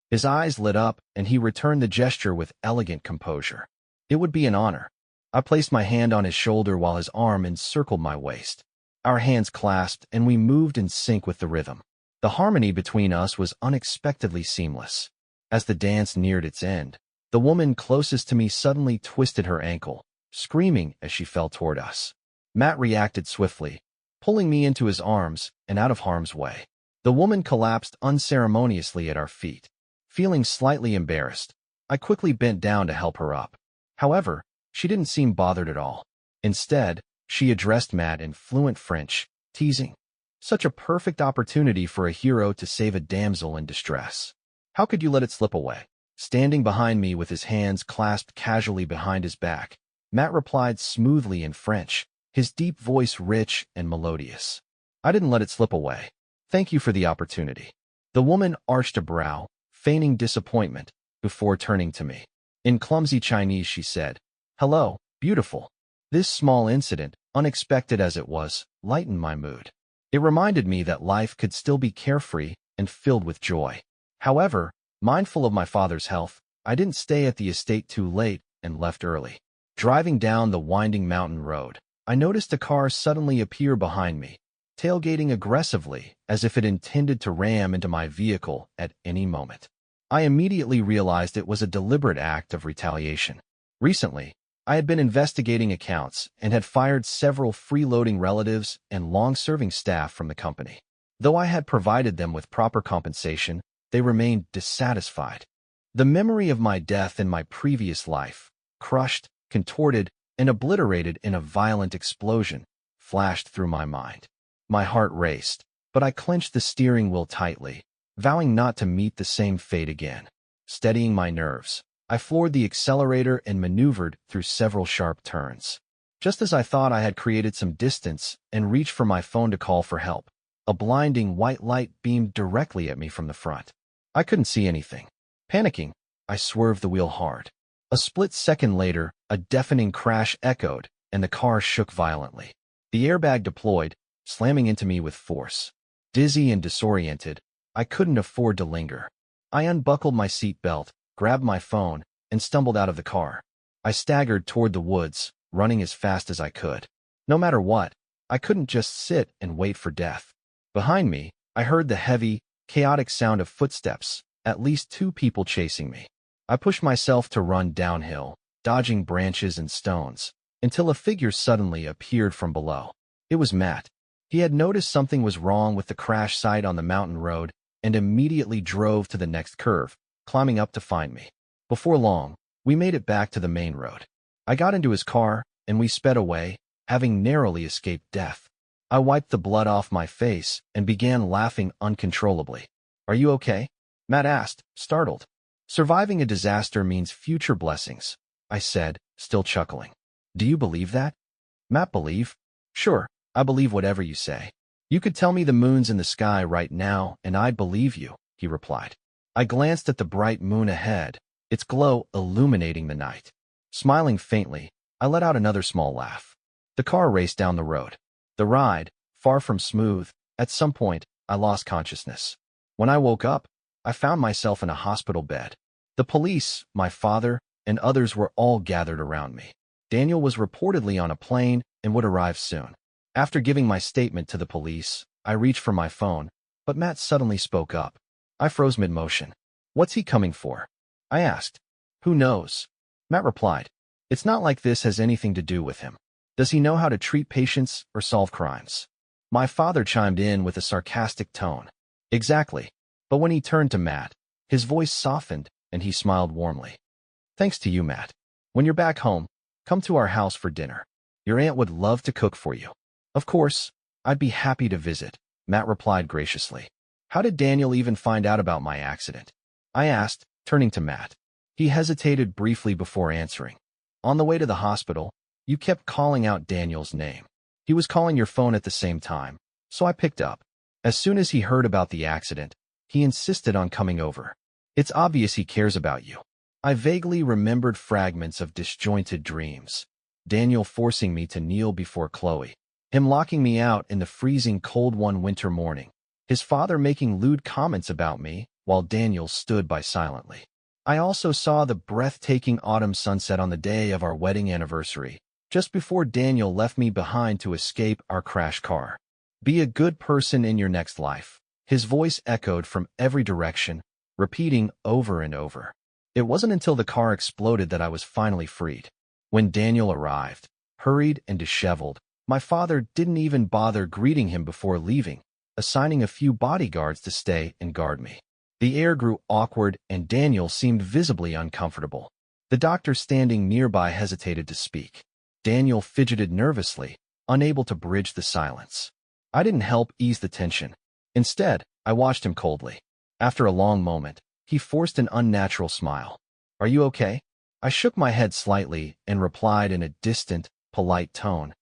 His eyes lit up, and he returned the gesture with elegant composure. It would be an honor. I placed my hand on his shoulder while his arm encircled my waist. Our hands clasped, and we moved in sync with the rhythm. The harmony between us was unexpectedly seamless. As the dance neared its end, the woman closest to me suddenly twisted her ankle, screaming as she fell toward us. Matt reacted swiftly, pulling me into his arms and out of harm's way. The woman collapsed unceremoniously at our feet. Feeling slightly embarrassed, I quickly bent down to help her up. However, she didn't seem bothered at all. Instead, she addressed Matt in fluent French, teasing. Such a perfect opportunity for a hero to save a damsel in distress. How could you let it slip away? Standing behind me with his hands clasped casually behind his back, Matt replied smoothly in French, his deep voice rich and melodious. I didn't let it slip away. Thank you for the opportunity. The woman arched a brow, feigning disappointment, before turning to me. In clumsy Chinese, she said, "Hello, beautiful." This small incident, unexpected as it was, lightened my mood. It reminded me that life could still be carefree and filled with joy. However, mindful of my father's health, I didn't stay at the estate too late and left early. Driving down the winding mountain road, I noticed a car suddenly appear behind me, tailgating aggressively as if it intended to ram into my vehicle at any moment. I immediately realized it was a deliberate act of retaliation. Recently, I had been investigating accounts and had fired several freeloading relatives and long-serving staff from the company. Though I had provided them with proper compensation, they remained dissatisfied. The memory of my death in my previous life, crushed, contorted, and obliterated in a violent explosion, flashed through my mind. My heart raced, but I clenched the steering wheel tightly, vowing not to meet the same fate again. Steadying my nerves, I floored the accelerator and maneuvered through several sharp turns. Just as I thought I had created some distance and reached for my phone to call for help, a blinding white light beamed directly at me from the front. I couldn't see anything. Panicking, I swerved the wheel hard. A split second later, a deafening crash echoed, and the car shook violently. The airbag deployed, slamming into me with force. Dizzy and disoriented, I couldn't afford to linger. I unbuckled my seat belt, grabbed my phone, and stumbled out of the car. I staggered toward the woods, running as fast as I could. No matter what, I couldn't just sit and wait for death. Behind me, I heard the heavy, chaotic sound of footsteps, at least 2 people chasing me. I pushed myself to run downhill, dodging branches and stones, until a figure suddenly appeared from below. It was Matt. He had noticed something was wrong with the crash site on the mountain road and immediately drove to the next curve, climbing up to find me. Before long, we made it back to the main road. I got into his car, and we sped away, having narrowly escaped death. I wiped the blood off my face and began laughing uncontrollably. "Are you okay?" Matt asked, startled. "Surviving a disaster means future blessings," I said, still chuckling. "Do you believe that?" "Matt, believe? Sure, I believe whatever you say. You could tell me the moon's in the sky right now, and I'd believe you," he replied. I glanced at the bright moon ahead, its glow illuminating the night. Smiling faintly, I let out another small laugh. The car raced down the road. The ride, far from smooth, at some point, I lost consciousness. When I woke up, I found myself in a hospital bed. The police, my father, and others were all gathered around me. Daniel was reportedly on a plane and would arrive soon. After giving my statement to the police, I reached for my phone, but Matt suddenly spoke up. I froze mid-motion. "What's he coming for?" I asked. "Who knows?" Matt replied. "It's not like this has anything to do with him. Does he know how to treat patients or solve crimes?" My father chimed in with a sarcastic tone. "Exactly." But when he turned to Matt, his voice softened and he smiled warmly. "Thanks to you, Matt. When you're back home, come to our house for dinner. Your aunt would love to cook for you." "Of course, I'd be happy to visit," Matt replied graciously. "How did Daniel even find out about my accident?" I asked, turning to Matt. He hesitated briefly before answering. "On the way to the hospital, you kept calling out Daniel's name. He was calling your phone at the same time, so I picked up. As soon as he heard about the accident, he insisted on coming over. It's obvious he cares about you." I vaguely remembered fragments of disjointed dreams. Daniel forcing me to kneel before Chloe. Him locking me out in the freezing cold one winter morning. His father making lewd comments about me, while Daniel stood by silently. I also saw the breathtaking autumn sunset on the day of our wedding anniversary, just before Daniel left me behind to escape our crash car. "Be a good person in your next life." His voice echoed from every direction, repeating over and over. It wasn't until the car exploded that I was finally freed. When Daniel arrived, hurried and disheveled, my father didn't even bother greeting him before leaving, assigning a few bodyguards to stay and guard me. The air grew awkward and Daniel seemed visibly uncomfortable. The doctor standing nearby hesitated to speak. Daniel fidgeted nervously, unable to bridge the silence. I didn't help ease the tension. Instead, I watched him coldly. After a long moment, he forced an unnatural smile. "Are you okay?" I shook my head slightly and replied in a distant, polite tone.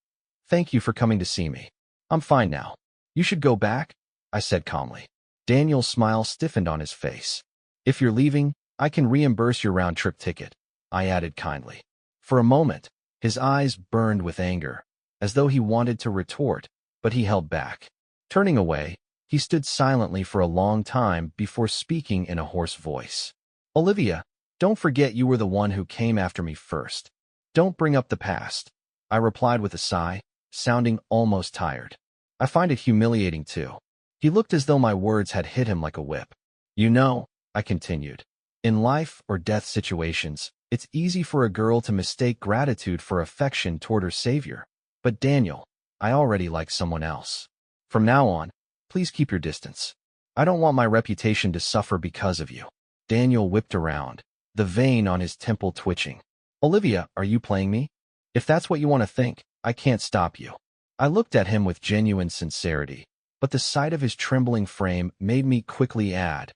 "Thank you for coming to see me. I'm fine now. You should go back," I said calmly. Daniel's smile stiffened on his face. "If you're leaving, I can reimburse your round-trip ticket," I added kindly. For a moment, his eyes burned with anger, as though he wanted to retort, but he held back. Turning away, he stood silently for a long time before speaking in a hoarse voice. "Olivia, don't forget you were the one who came after me first. Don't bring up the past," I replied with a sigh, sounding almost tired. "I find it humiliating too." He looked as though my words had hit him like a whip. "You know," I continued, "in life or death situations, it's easy for a girl to mistake gratitude for affection toward her savior. But Daniel, I already like someone else. From now on, please keep your distance. I don't want my reputation to suffer because of you." Daniel whipped around, the vein on his temple twitching. "Olivia, are you playing me? If that's what you want to think, I can't stop you." I looked at him with genuine sincerity, but the sight of his trembling frame made me quickly add,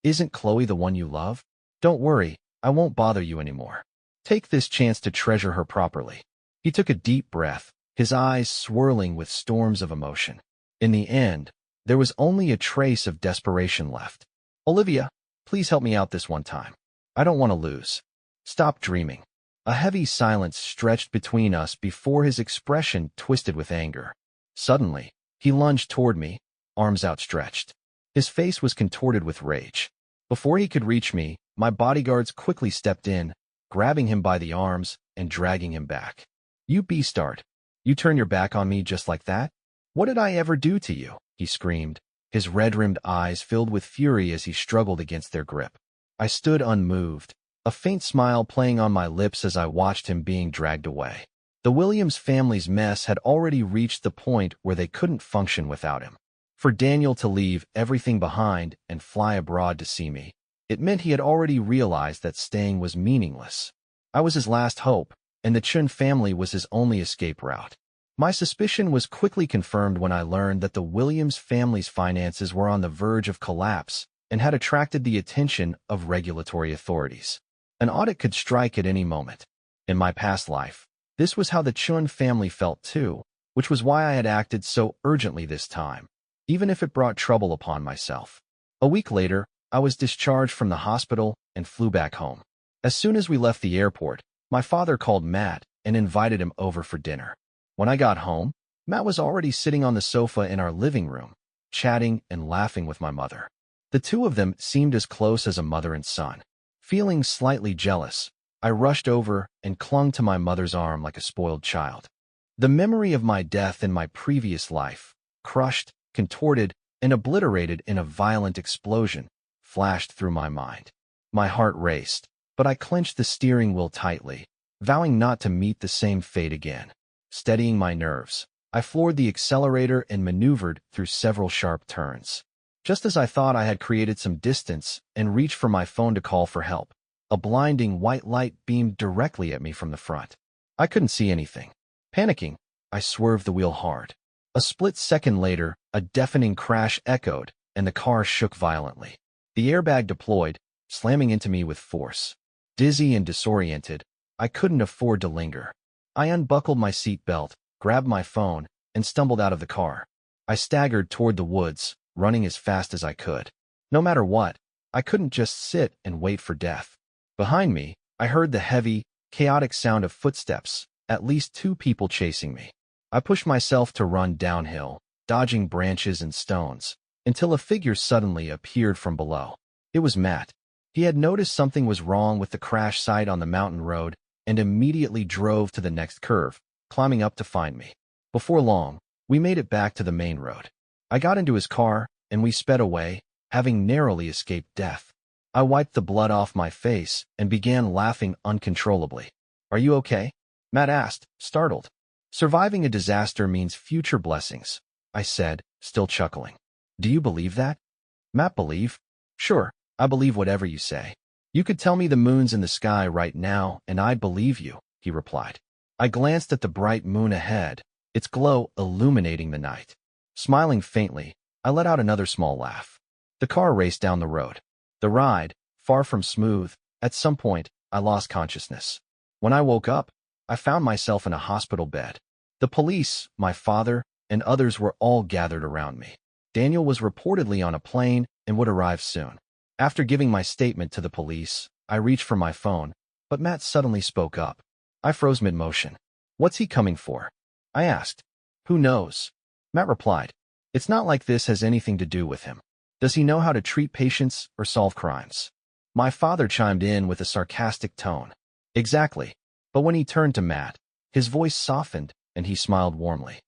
"Isn't Chloe the one you love? Don't worry, I won't bother you anymore. Take this chance to treasure her properly." He took a deep breath, his eyes swirling with storms of emotion. In the end, there was only a trace of desperation left. "Olivia, please help me out this one time. I don't want to lose. Stop dreaming." A heavy silence stretched between us before his expression twisted with anger. Suddenly, he lunged toward me, arms outstretched. His face was contorted with rage. Before he could reach me, my bodyguards quickly stepped in, grabbing him by the arms and dragging him back. "You beastard! You turn your back on me just like that? What did I ever do to you?" he screamed, his red-rimmed eyes filled with fury as he struggled against their grip. I stood unmoved, a faint smile playing on my lips as I watched him being dragged away. The Williams family's mess had already reached the point where they couldn't function without him. For Daniel to leave everything behind and fly abroad to see me, it meant he had already realized that staying was meaningless. I was his last hope, and the Chun family was his only escape route. My suspicion was quickly confirmed when I learned that the Williams family's finances were on the verge of collapse and had attracted the attention of regulatory authorities. An audit could strike at any moment. In my past life, this was how the Chun family felt too, which was why I had acted so urgently this time, even if it brought trouble upon myself. A week later, I was discharged from the hospital and flew back home. As soon as we left the airport, my father called Matt and invited him over for dinner. When I got home, Matt was already sitting on the sofa in our living room, chatting and laughing with my mother. The two of them seemed as close as a mother and son. Feeling slightly jealous, I rushed over and clung to my mother's arm like a spoiled child. The memory of my death in my previous life, crushed, contorted, and obliterated in a violent explosion, flashed through my mind. My heart raced, but I clenched the steering wheel tightly, vowing not to meet the same fate again. Steadying my nerves, I floored the accelerator and maneuvered through several sharp turns. Just as I thought I had created some distance and reached for my phone to call for help, a blinding white light beamed directly at me from the front. I couldn't see anything. Panicking, I swerved the wheel hard. A split second later, a deafening crash echoed, and the car shook violently. The airbag deployed, slamming into me with force. Dizzy and disoriented, I couldn't afford to linger. I unbuckled my seatbelt, grabbed my phone, and stumbled out of the car. I staggered toward the woods, running as fast as I could. No matter what, I couldn't just sit and wait for death. Behind me, I heard the heavy, chaotic sound of footsteps, at least two people chasing me. I pushed myself to run downhill, dodging branches and stones, until a figure suddenly appeared from below. It was Matt. He had noticed something was wrong with the crash site on the mountain road and immediately drove to the next curve, climbing up to find me. Before long, we made it back to the main road. I got into his car, and we sped away, having narrowly escaped death. I wiped the blood off my face and began laughing uncontrollably. "Are you okay?" Matt asked, startled. "Surviving a disaster means future blessings," I said, still chuckling. "Do you believe that?" Matt believe? "Sure, I believe whatever you say. You could tell me the moon's in the sky right now, and I'd believe you," he replied. I glanced at the bright moon ahead, its glow illuminating the night. Smiling faintly, I let out another small laugh. The car raced down the road. The ride, far from smooth, at some point, I lost consciousness. When I woke up, I found myself in a hospital bed. The police, my father, and others were all gathered around me. Daniel was reportedly on a plane and would arrive soon. After giving my statement to the police, I reached for my phone, but Matt suddenly spoke up. I froze mid-motion. "What's he coming for?" I asked. "Who knows?" Matt replied. "It's not like this has anything to do with him. Does he know how to treat patients or solve crimes?" My father chimed in with a sarcastic tone. "Exactly." But when he turned to Matt, his voice softened and he smiled warmly.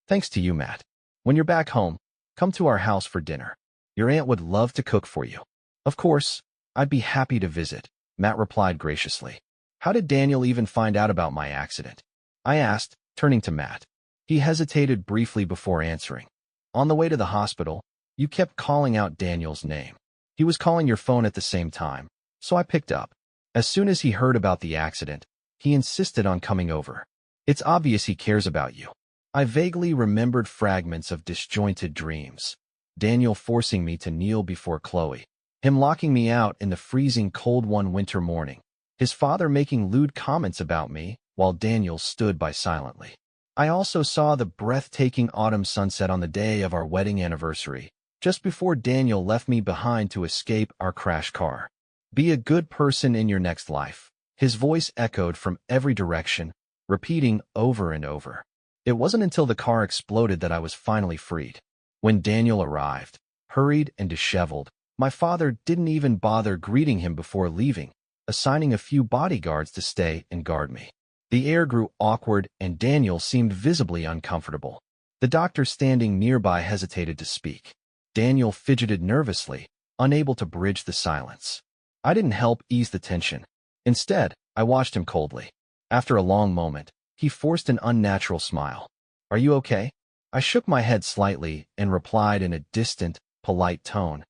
"Thanks to you, Matt. When you're back home, come to our house for dinner. Your aunt would love to cook for you." "Of course, I'd be happy to visit," Matt replied graciously. "How did Daniel even find out about my accident?" I asked, turning to Matt. He hesitated briefly before answering. "On the way to the hospital, you kept calling out Daniel's name. He was calling your phone at the same time, so I picked up. As soon as he heard about the accident, he insisted on coming over. It's obvious he cares about you. I vaguely remembered fragments of disjointed dreams. Daniel forcing me to kneel before Chloe. Him locking me out in the freezing cold one winter morning. His father making lewd comments about me, while Daniel stood by silently. I also saw the breathtaking autumn sunset on the day of our wedding anniversary, just before Daniel left me behind to escape our crash car. Be a good person in your next life. His voice echoed from every direction, repeating over and over. It wasn't until the car exploded that I was finally freed. When Daniel arrived, hurried and disheveled, my father didn't even bother greeting him before leaving, assigning a few bodyguards to stay and guard me. The air grew awkward and Daniel seemed visibly uncomfortable. The doctor standing nearby hesitated to speak. Daniel fidgeted nervously, unable to bridge the silence. I didn't help ease the tension. Instead, I watched him coldly. After a long moment, he forced an unnatural smile. "Are you okay?" I shook my head slightly and replied in a distant, polite tone.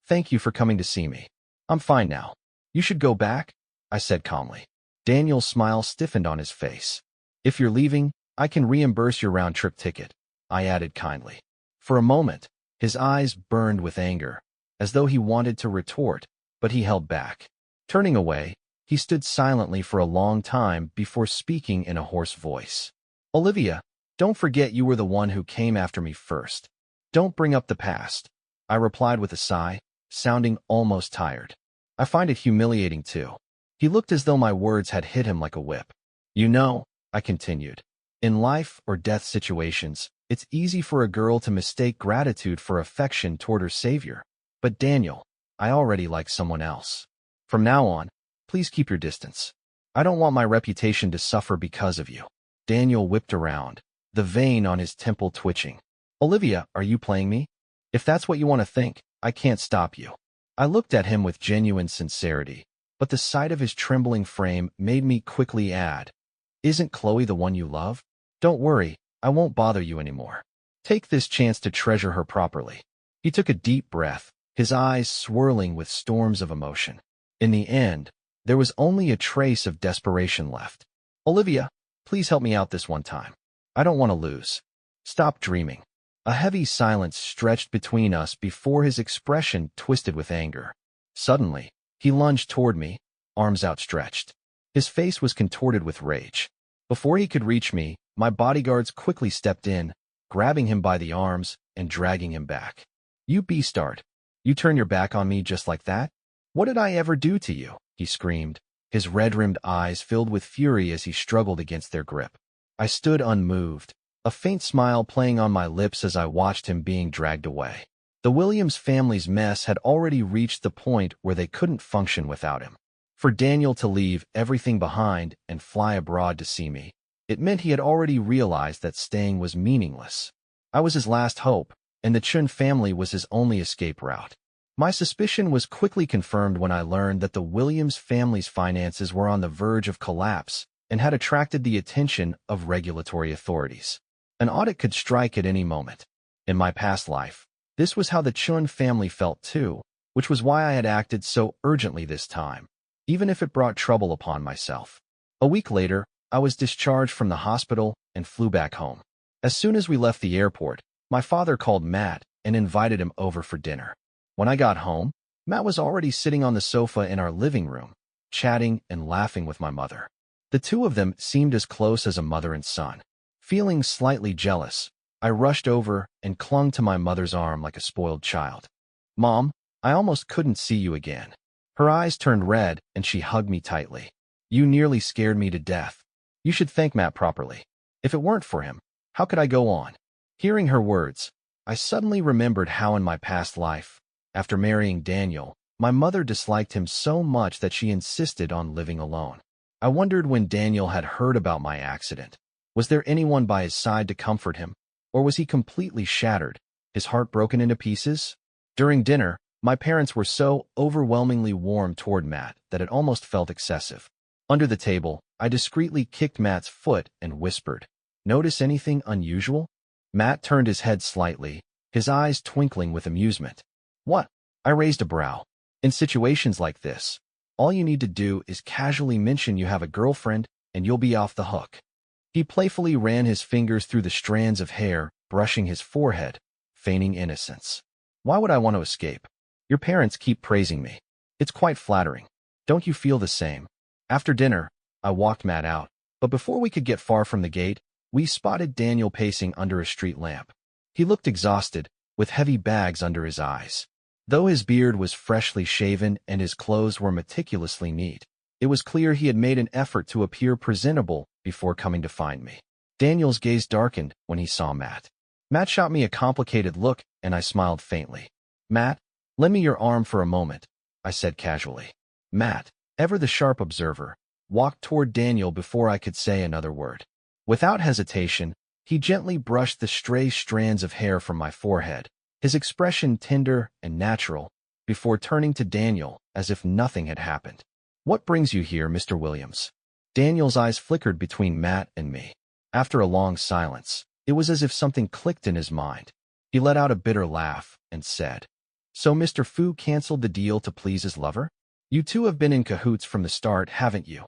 "Thank you for coming to see me. I'm fine now. You should go back," I said calmly. Daniel's smile stiffened on his face. "If you're leaving, I can reimburse your round-trip ticket," I added kindly. For a moment, his eyes burned with anger, as though he wanted to retort, but he held back. Turning away, he stood silently for a long time before speaking in a hoarse voice. "Olivia, don't forget you were the one who came after me first. Don't bring up the past," I replied with a sigh, sounding almost tired. "I find it humiliating too." He looked as though my words had hit him like a whip. "You know," I continued, "in life or death situations, it's easy for a girl to mistake gratitude for affection toward her savior. But Daniel, I already like someone else. From now on, please keep your distance. I don't want my reputation to suffer because of you." Daniel whipped around, the vein on his temple twitching. "Olivia, are you playing me? If that's what you want to think, I can't stop you." I looked at him with genuine sincerity, but the sight of his trembling frame made me quickly add, "Isn't Chloe the one you love? Don't worry, I won't bother you anymore. Take this chance to treasure her properly." He took a deep breath, his eyes swirling with storms of emotion. In the end, there was only a trace of desperation left. "Olivia, please help me out this one time. I don't want to lose. Stop dreaming." A heavy silence stretched between us before his expression twisted with anger. Suddenly, he lunged toward me, arms outstretched. His face was contorted with rage. Before he could reach me, my bodyguards quickly stepped in, grabbing him by the arms and dragging him back. "You beastard! You turn your back on me just like that? What did I ever do to you?" he screamed, his red-rimmed eyes filled with fury as he struggled against their grip. I stood unmoved, a faint smile playing on my lips as I watched him being dragged away. The Williams family's mess had already reached the point where they couldn't function without him. For Daniel to leave everything behind and fly abroad to see me, it meant he had already realized that staying was meaningless. I was his last hope, and the Chun family was his only escape route. My suspicion was quickly confirmed when I learned that the Williams family's finances were on the verge of collapse and had attracted the attention of regulatory authorities. An audit could strike at any moment. In my past life, this was how the Chun family felt too, which was why I had acted so urgently this time, even if it brought trouble upon myself. A week later, I was discharged from the hospital and flew back home. As soon as we left the airport, my father called Matt and invited him over for dinner. When I got home, Matt was already sitting on the sofa in our living room, chatting and laughing with my mother. The two of them seemed as close as a mother and son. Feeling slightly jealous, I rushed over and clung to my mother's arm like a spoiled child. "Mom, I almost couldn't see you again." Her eyes turned red and she hugged me tightly. "You nearly scared me to death. You should thank Matt properly. If it weren't for him, how could I go on?" Hearing her words, I suddenly remembered how in my past life, after marrying Daniel, my mother disliked him so much that she insisted on living alone. I wondered when Daniel had heard about my accident. Was there anyone by his side to comfort him? Or was he completely shattered, his heart broken into pieces? During dinner, my parents were so overwhelmingly warm toward Matt that it almost felt excessive. Under the table, I discreetly kicked Matt's foot and whispered, "Notice anything unusual?" Matt turned his head slightly, his eyes twinkling with amusement. "What?" I raised a brow. "In situations like this, all you need to do is casually mention you have a girlfriend and you'll be off the hook." He playfully ran his fingers through the strands of hair, brushing his forehead, feigning innocence. Why would I want to escape? Your parents keep praising me. It's quite flattering. Don't you feel the same? After dinner, I walked Matt out, but before we could get far from the gate, we spotted Daniel pacing under a street lamp. He looked exhausted, with heavy bags under his eyes. Though his beard was freshly shaven and his clothes were meticulously neat, it was clear he had made an effort to appear presentable before coming to find me. Daniel's gaze darkened when he saw Matt. Matt shot me a complicated look, and I smiled faintly. Matt, lend me your arm for a moment, I said casually. Matt, ever the sharp observer, walked toward Daniel before I could say another word. Without hesitation, he gently brushed the stray strands of hair from my forehead, his expression tender and natural, before turning to Daniel as if nothing had happened. What brings you here, Mr. Williams? Daniel's eyes flickered between Matt and me. After a long silence, it was as if something clicked in his mind. He let out a bitter laugh and said, So Mr. Fu canceled the deal to please his lover? You two have been in cahoots from the start, haven't you?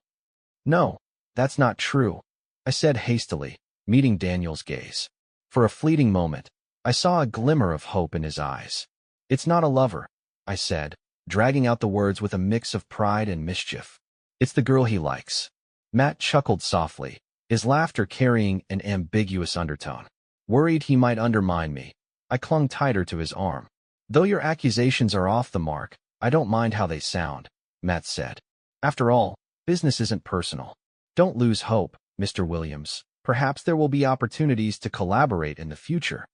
No, that's not true, I said hastily, meeting Daniel's gaze. For a fleeting moment, I saw a glimmer of hope in his eyes. It's not a lover, I said, dragging out the words with a mix of pride and mischief. It's the girl he likes. Matt chuckled softly, his laughter carrying an ambiguous undertone. Worried he might undermine me, I clung tighter to his arm. Though your accusations are off the mark, I don't mind how they sound, Matt said. After all, business isn't personal. Don't lose hope, Mr. Williams. Perhaps there will be opportunities to collaborate in the future.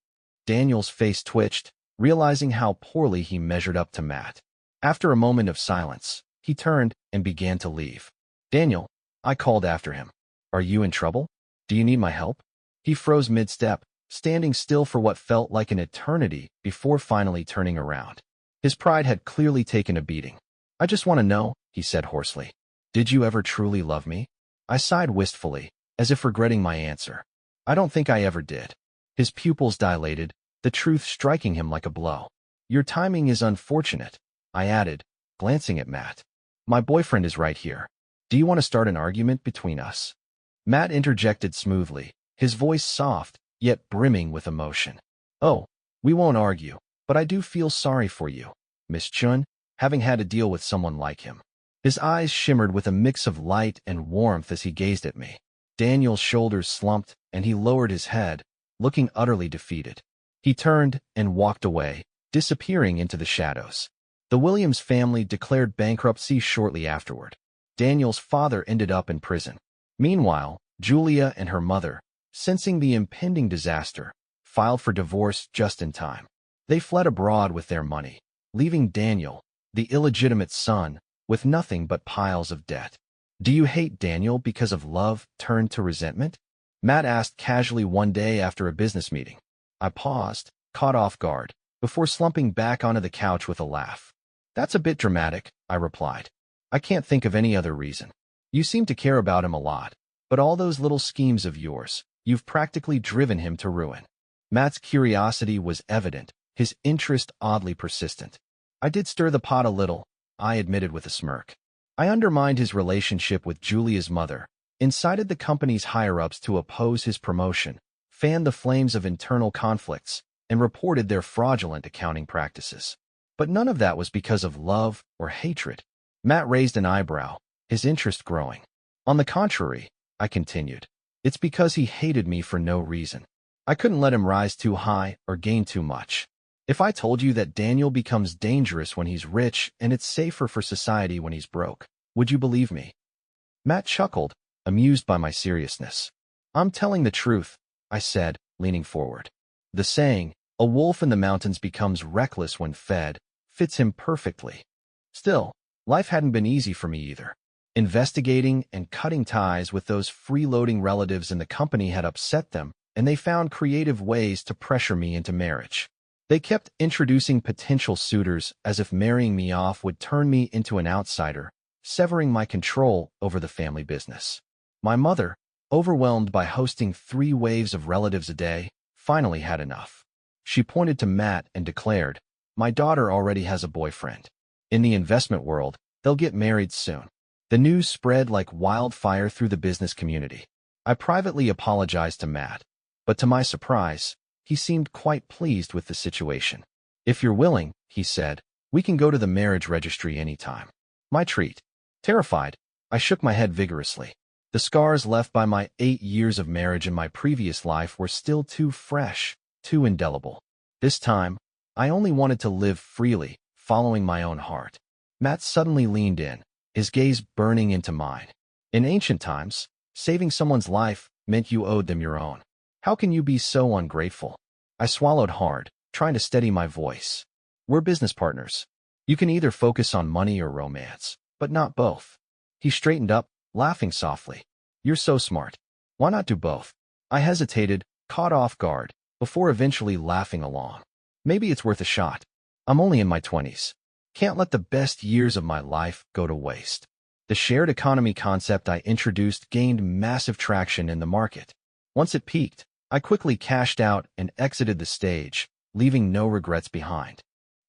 Daniel's face twitched, realizing how poorly he measured up to Matt. After a moment of silence, he turned and began to leave. Daniel, I called after him. Are you in trouble? Do you need my help? He froze mid-step, standing still for what felt like an eternity before finally turning around. His pride had clearly taken a beating. I just want to know, he said hoarsely. Did you ever truly love me? I sighed wistfully, as if regretting my answer. I don't think I ever did. His pupils dilated, the truth striking him like a blow. Your timing is unfortunate, I added, glancing at Matt. My boyfriend is right here. Do you want to start an argument between us? Matt interjected smoothly, his voice soft, yet brimming with emotion. Oh, we won't argue, but I do feel sorry for you, Miss Chun, having had to deal with someone like him. His eyes shimmered with a mix of light and warmth as he gazed at me. Daniel's shoulders slumped, and he lowered his head, looking utterly defeated. He turned and walked away, disappearing into the shadows. The Williams family declared bankruptcy shortly afterward. Daniel's father ended up in prison. Meanwhile, Julia and her mother, sensing the impending disaster, filed for divorce just in time. They fled abroad with their money, leaving Daniel, the illegitimate son, with nothing but piles of debt. Do you hate Daniel because of love turned to resentment? Matt asked casually one day after a business meeting. I paused, caught off guard, before slumping back onto the couch with a laugh. That's a bit dramatic, I replied. I can't think of any other reason. You seem to care about him a lot, but all those little schemes of yours, you've practically driven him to ruin. Matt's curiosity was evident, his interest oddly persistent. I did stir the pot a little, I admitted with a smirk. I undermined his relationship with Julia's mother, incited the company's higher-ups to oppose his promotion, fanned the flames of internal conflicts, and reported their fraudulent accounting practices. But none of that was because of love or hatred. Matt raised an eyebrow, his interest growing. On the contrary, I continued, it's because he hated me for no reason. I couldn't let him rise too high or gain too much. If I told you that Daniel becomes dangerous when he's rich and it's safer for society when he's broke, would you believe me? Matt chuckled, amused by my seriousness. I'm telling the truth, I said, leaning forward. The saying, a wolf in the mountains becomes reckless when fed, fits him perfectly. Still, life hadn't been easy for me either. Investigating and cutting ties with those freeloading relatives in the company had upset them, and they found creative ways to pressure me into marriage. They kept introducing potential suitors as if marrying me off would turn me into an outsider, severing my control over the family business. My mother, overwhelmed by hosting 3 waves of relatives a day, finally had enough. She pointed to Matt and declared, my daughter already has a boyfriend. In the investment world, they'll get married soon. The news spread like wildfire through the business community. I privately apologized to Matt, but to my surprise, he seemed quite pleased with the situation. "If you're willing," he said, "we can go to the marriage registry anytime." My treat. Terrified, I shook my head vigorously. The scars left by my 8 years of marriage in my previous life were still too fresh, too indelible. This time, I only wanted to live freely, following my own heart. Matt suddenly leaned in, his gaze burning into mine. "In ancient times, saving someone's life meant you owed them your own. How can you be so ungrateful?" I swallowed hard, trying to steady my voice. "We're business partners. You can either focus on money or romance, but not both." He straightened up, laughing softly. "You're so smart. Why not do both?" I hesitated, caught off guard, before eventually laughing along. "Maybe it's worth a shot. I'm only in my 20s. Can't let the best years of my life go to waste." The shared economy concept I introduced gained massive traction in the market. Once it peaked, I quickly cashed out and exited the stage, leaving no regrets behind.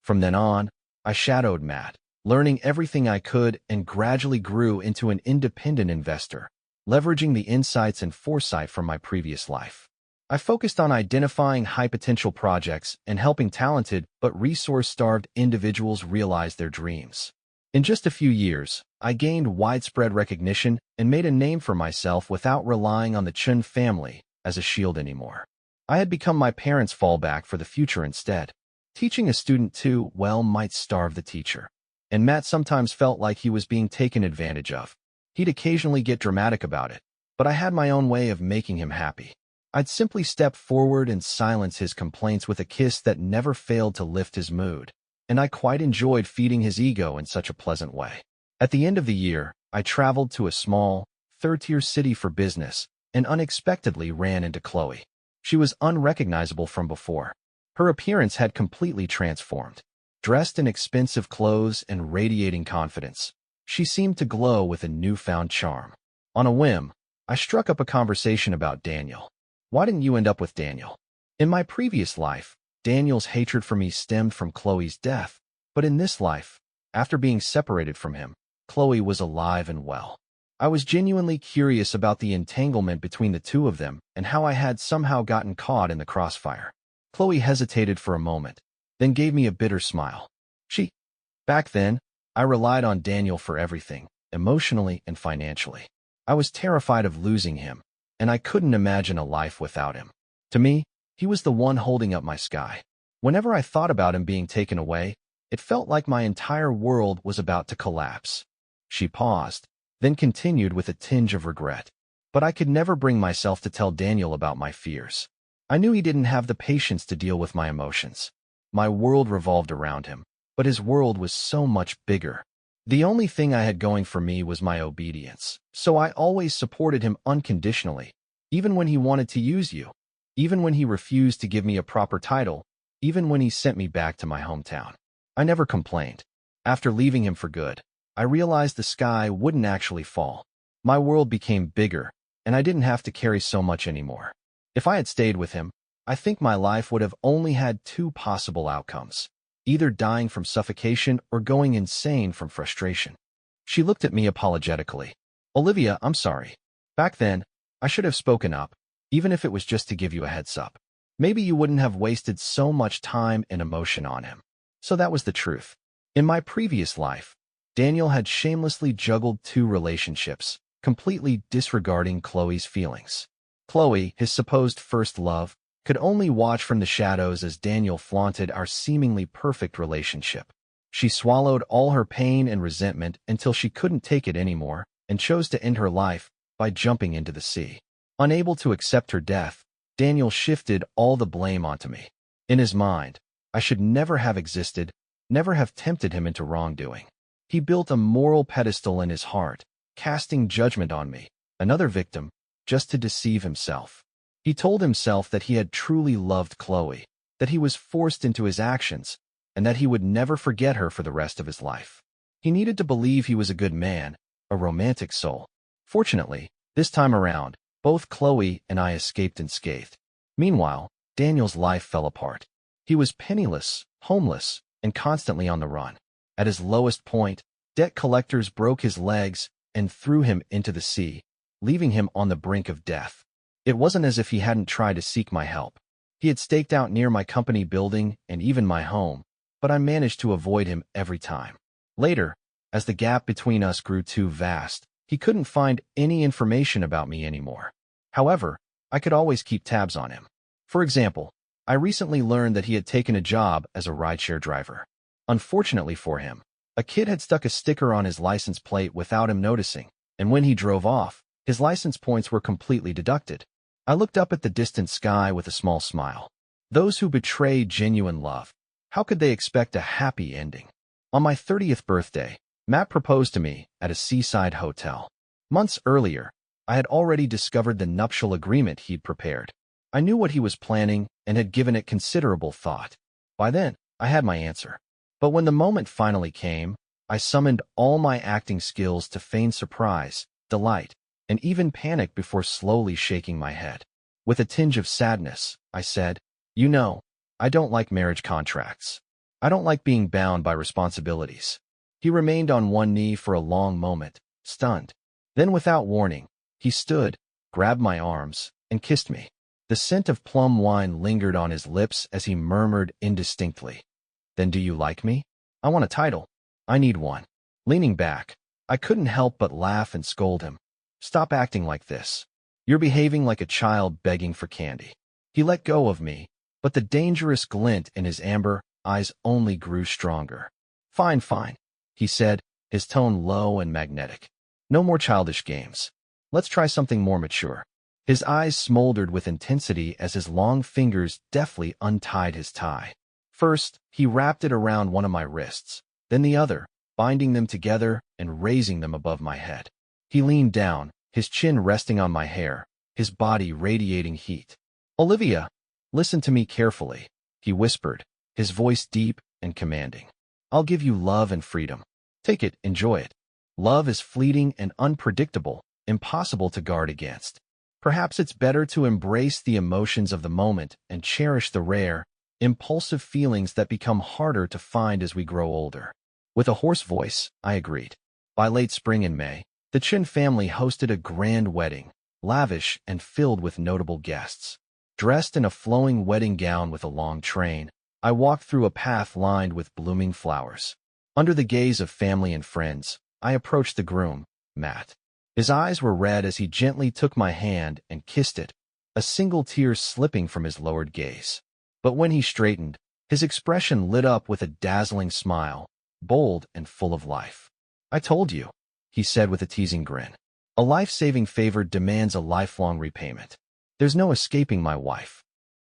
From then on, I shadowed Matt, learning everything I could and gradually grew into an independent investor, leveraging the insights and foresight from my previous life. I focused on identifying high-potential projects and helping talented but resource-starved individuals realize their dreams. In just a few years, I gained widespread recognition and made a name for myself without relying on the Chun family as a shield anymore. I had become my parents' fallback for the future instead. Teaching a student too well might starve the teacher. And Matt sometimes felt like he was being taken advantage of. He'd occasionally get dramatic about it, but I had my own way of making him happy. I'd simply step forward and silence his complaints with a kiss that never failed to lift his mood, and I quite enjoyed feeding his ego in such a pleasant way. At the end of the year, I traveled to a small, third-tier city for business and unexpectedly ran into Chloe. She was unrecognizable from before. Her appearance had completely transformed. Dressed in expensive clothes and radiating confidence, she seemed to glow with a newfound charm. On a whim, I struck up a conversation about Daniel. "Why didn't you end up with Daniel?" In my previous life, Daniel's hatred for me stemmed from Chloe's death, but in this life, after being separated from him, Chloe was alive and well. I was genuinely curious about the entanglement between the two of them and how I had somehow gotten caught in the crossfire. Chloe hesitated for a moment, then gave me a bitter smile. Back then, I relied on Daniel for everything, emotionally and financially. I was terrified of losing him, and I couldn't imagine a life without him. To me, he was the one holding up my sky. Whenever I thought about him being taken away, it felt like my entire world was about to collapse. She paused, then continued with a tinge of regret. But I could never bring myself to tell Daniel about my fears. I knew he didn't have the patience to deal with my emotions. My world revolved around him, but his world was so much bigger. The only thing I had going for me was my obedience, so I always supported him unconditionally, even when he wanted to use you, even when he refused to give me a proper title, even when he sent me back to my hometown. I never complained. After leaving him for good, I realized the sky wouldn't actually fall. My world became bigger, and I didn't have to carry so much anymore. If I had stayed with him, I think my life would have only had two possible outcomes, either dying from suffocation or going insane from frustration. She looked at me apologetically. "Olivia, I'm sorry. Back then, I should have spoken up, even if it was just to give you a heads up. Maybe you wouldn't have wasted so much time and emotion on him." So that was the truth. In my previous life, Daniel had shamelessly juggled two relationships, completely disregarding Chloe's feelings. Chloe, his supposed first love, could only watch from the shadows as Daniel flaunted our seemingly perfect relationship. She swallowed all her pain and resentment until she couldn't take it anymore and chose to end her life by jumping into the sea. Unable to accept her death, Daniel shifted all the blame onto me. In his mind, I should never have existed, never have tempted him into wrongdoing. He built a moral pedestal in his heart, casting judgment on me, another victim, just to deceive himself. He told himself that he had truly loved Chloe, that he was forced into his actions, and that he would never forget her for the rest of his life. He needed to believe he was a good man, a romantic soul. Fortunately, this time around, both Chloe and I escaped unscathed. Meanwhile, Daniel's life fell apart. He was penniless, homeless, and constantly on the run. At his lowest point, debt collectors broke his legs and threw him into the sea, leaving him on the brink of death. It wasn't as if he hadn't tried to seek my help. He had staked out near my company building and even my home, but I managed to avoid him every time. Later, as the gap between us grew too vast, he couldn't find any information about me anymore. However, I could always keep tabs on him. For example, I recently learned that he had taken a job as a rideshare driver. Unfortunately for him, a kid had stuck a sticker on his license plate without him noticing, and when he drove off, his license points were completely deducted. I looked up at the distant sky with a small smile. Those who betray genuine love, how could they expect a happy ending? On my 30th birthday, Matt proposed to me at a seaside hotel. Months earlier, I had already discovered the nuptial agreement he'd prepared. I knew what he was planning and had given it considerable thought. By then, I had my answer. But when the moment finally came, I summoned all my acting skills to feign surprise, delight, and even panic before slowly shaking my head. With a tinge of sadness, I said, "You know, I don't like marriage contracts. I don't like being bound by responsibilities." He remained on one knee for a long moment, stunned. Then without warning, he stood, grabbed my arms, and kissed me. The scent of plum wine lingered on his lips as he murmured indistinctly, "Then do you like me? I want a title. I need one." Leaning back, I couldn't help but laugh and scold him. "Stop acting like this. You're behaving like a child begging for candy." He let go of me, but the dangerous glint in his amber eyes only grew stronger. "Fine, fine," he said, his tone low and magnetic. "No more childish games. Let's try something more mature." His eyes smoldered with intensity as his long fingers deftly untied his tie. First, he wrapped it around one of my wrists, then the other, binding them together and raising them above my head. He leaned down, his chin resting on my hair, his body radiating heat. "Olivia, listen to me carefully," he whispered, his voice deep and commanding. "I'll give you love and freedom. Take it, enjoy it. Love is fleeting and unpredictable, impossible to guard against. Perhaps it's better to embrace the emotions of the moment and cherish the rare, impulsive feelings that become harder to find as we grow older." With a hoarse voice, I agreed. By late spring in May, the Chin family hosted a grand wedding, lavish and filled with notable guests. Dressed in a flowing wedding gown with a long train, I walked through a path lined with blooming flowers. Under the gaze of family and friends, I approached the groom, Matt. His eyes were red as he gently took my hand and kissed it, a single tear slipping from his lowered gaze. But when he straightened, his expression lit up with a dazzling smile, bold and full of life. "I told you," he said with a teasing grin. "A life-saving favor demands a lifelong repayment. There's no escaping my wife.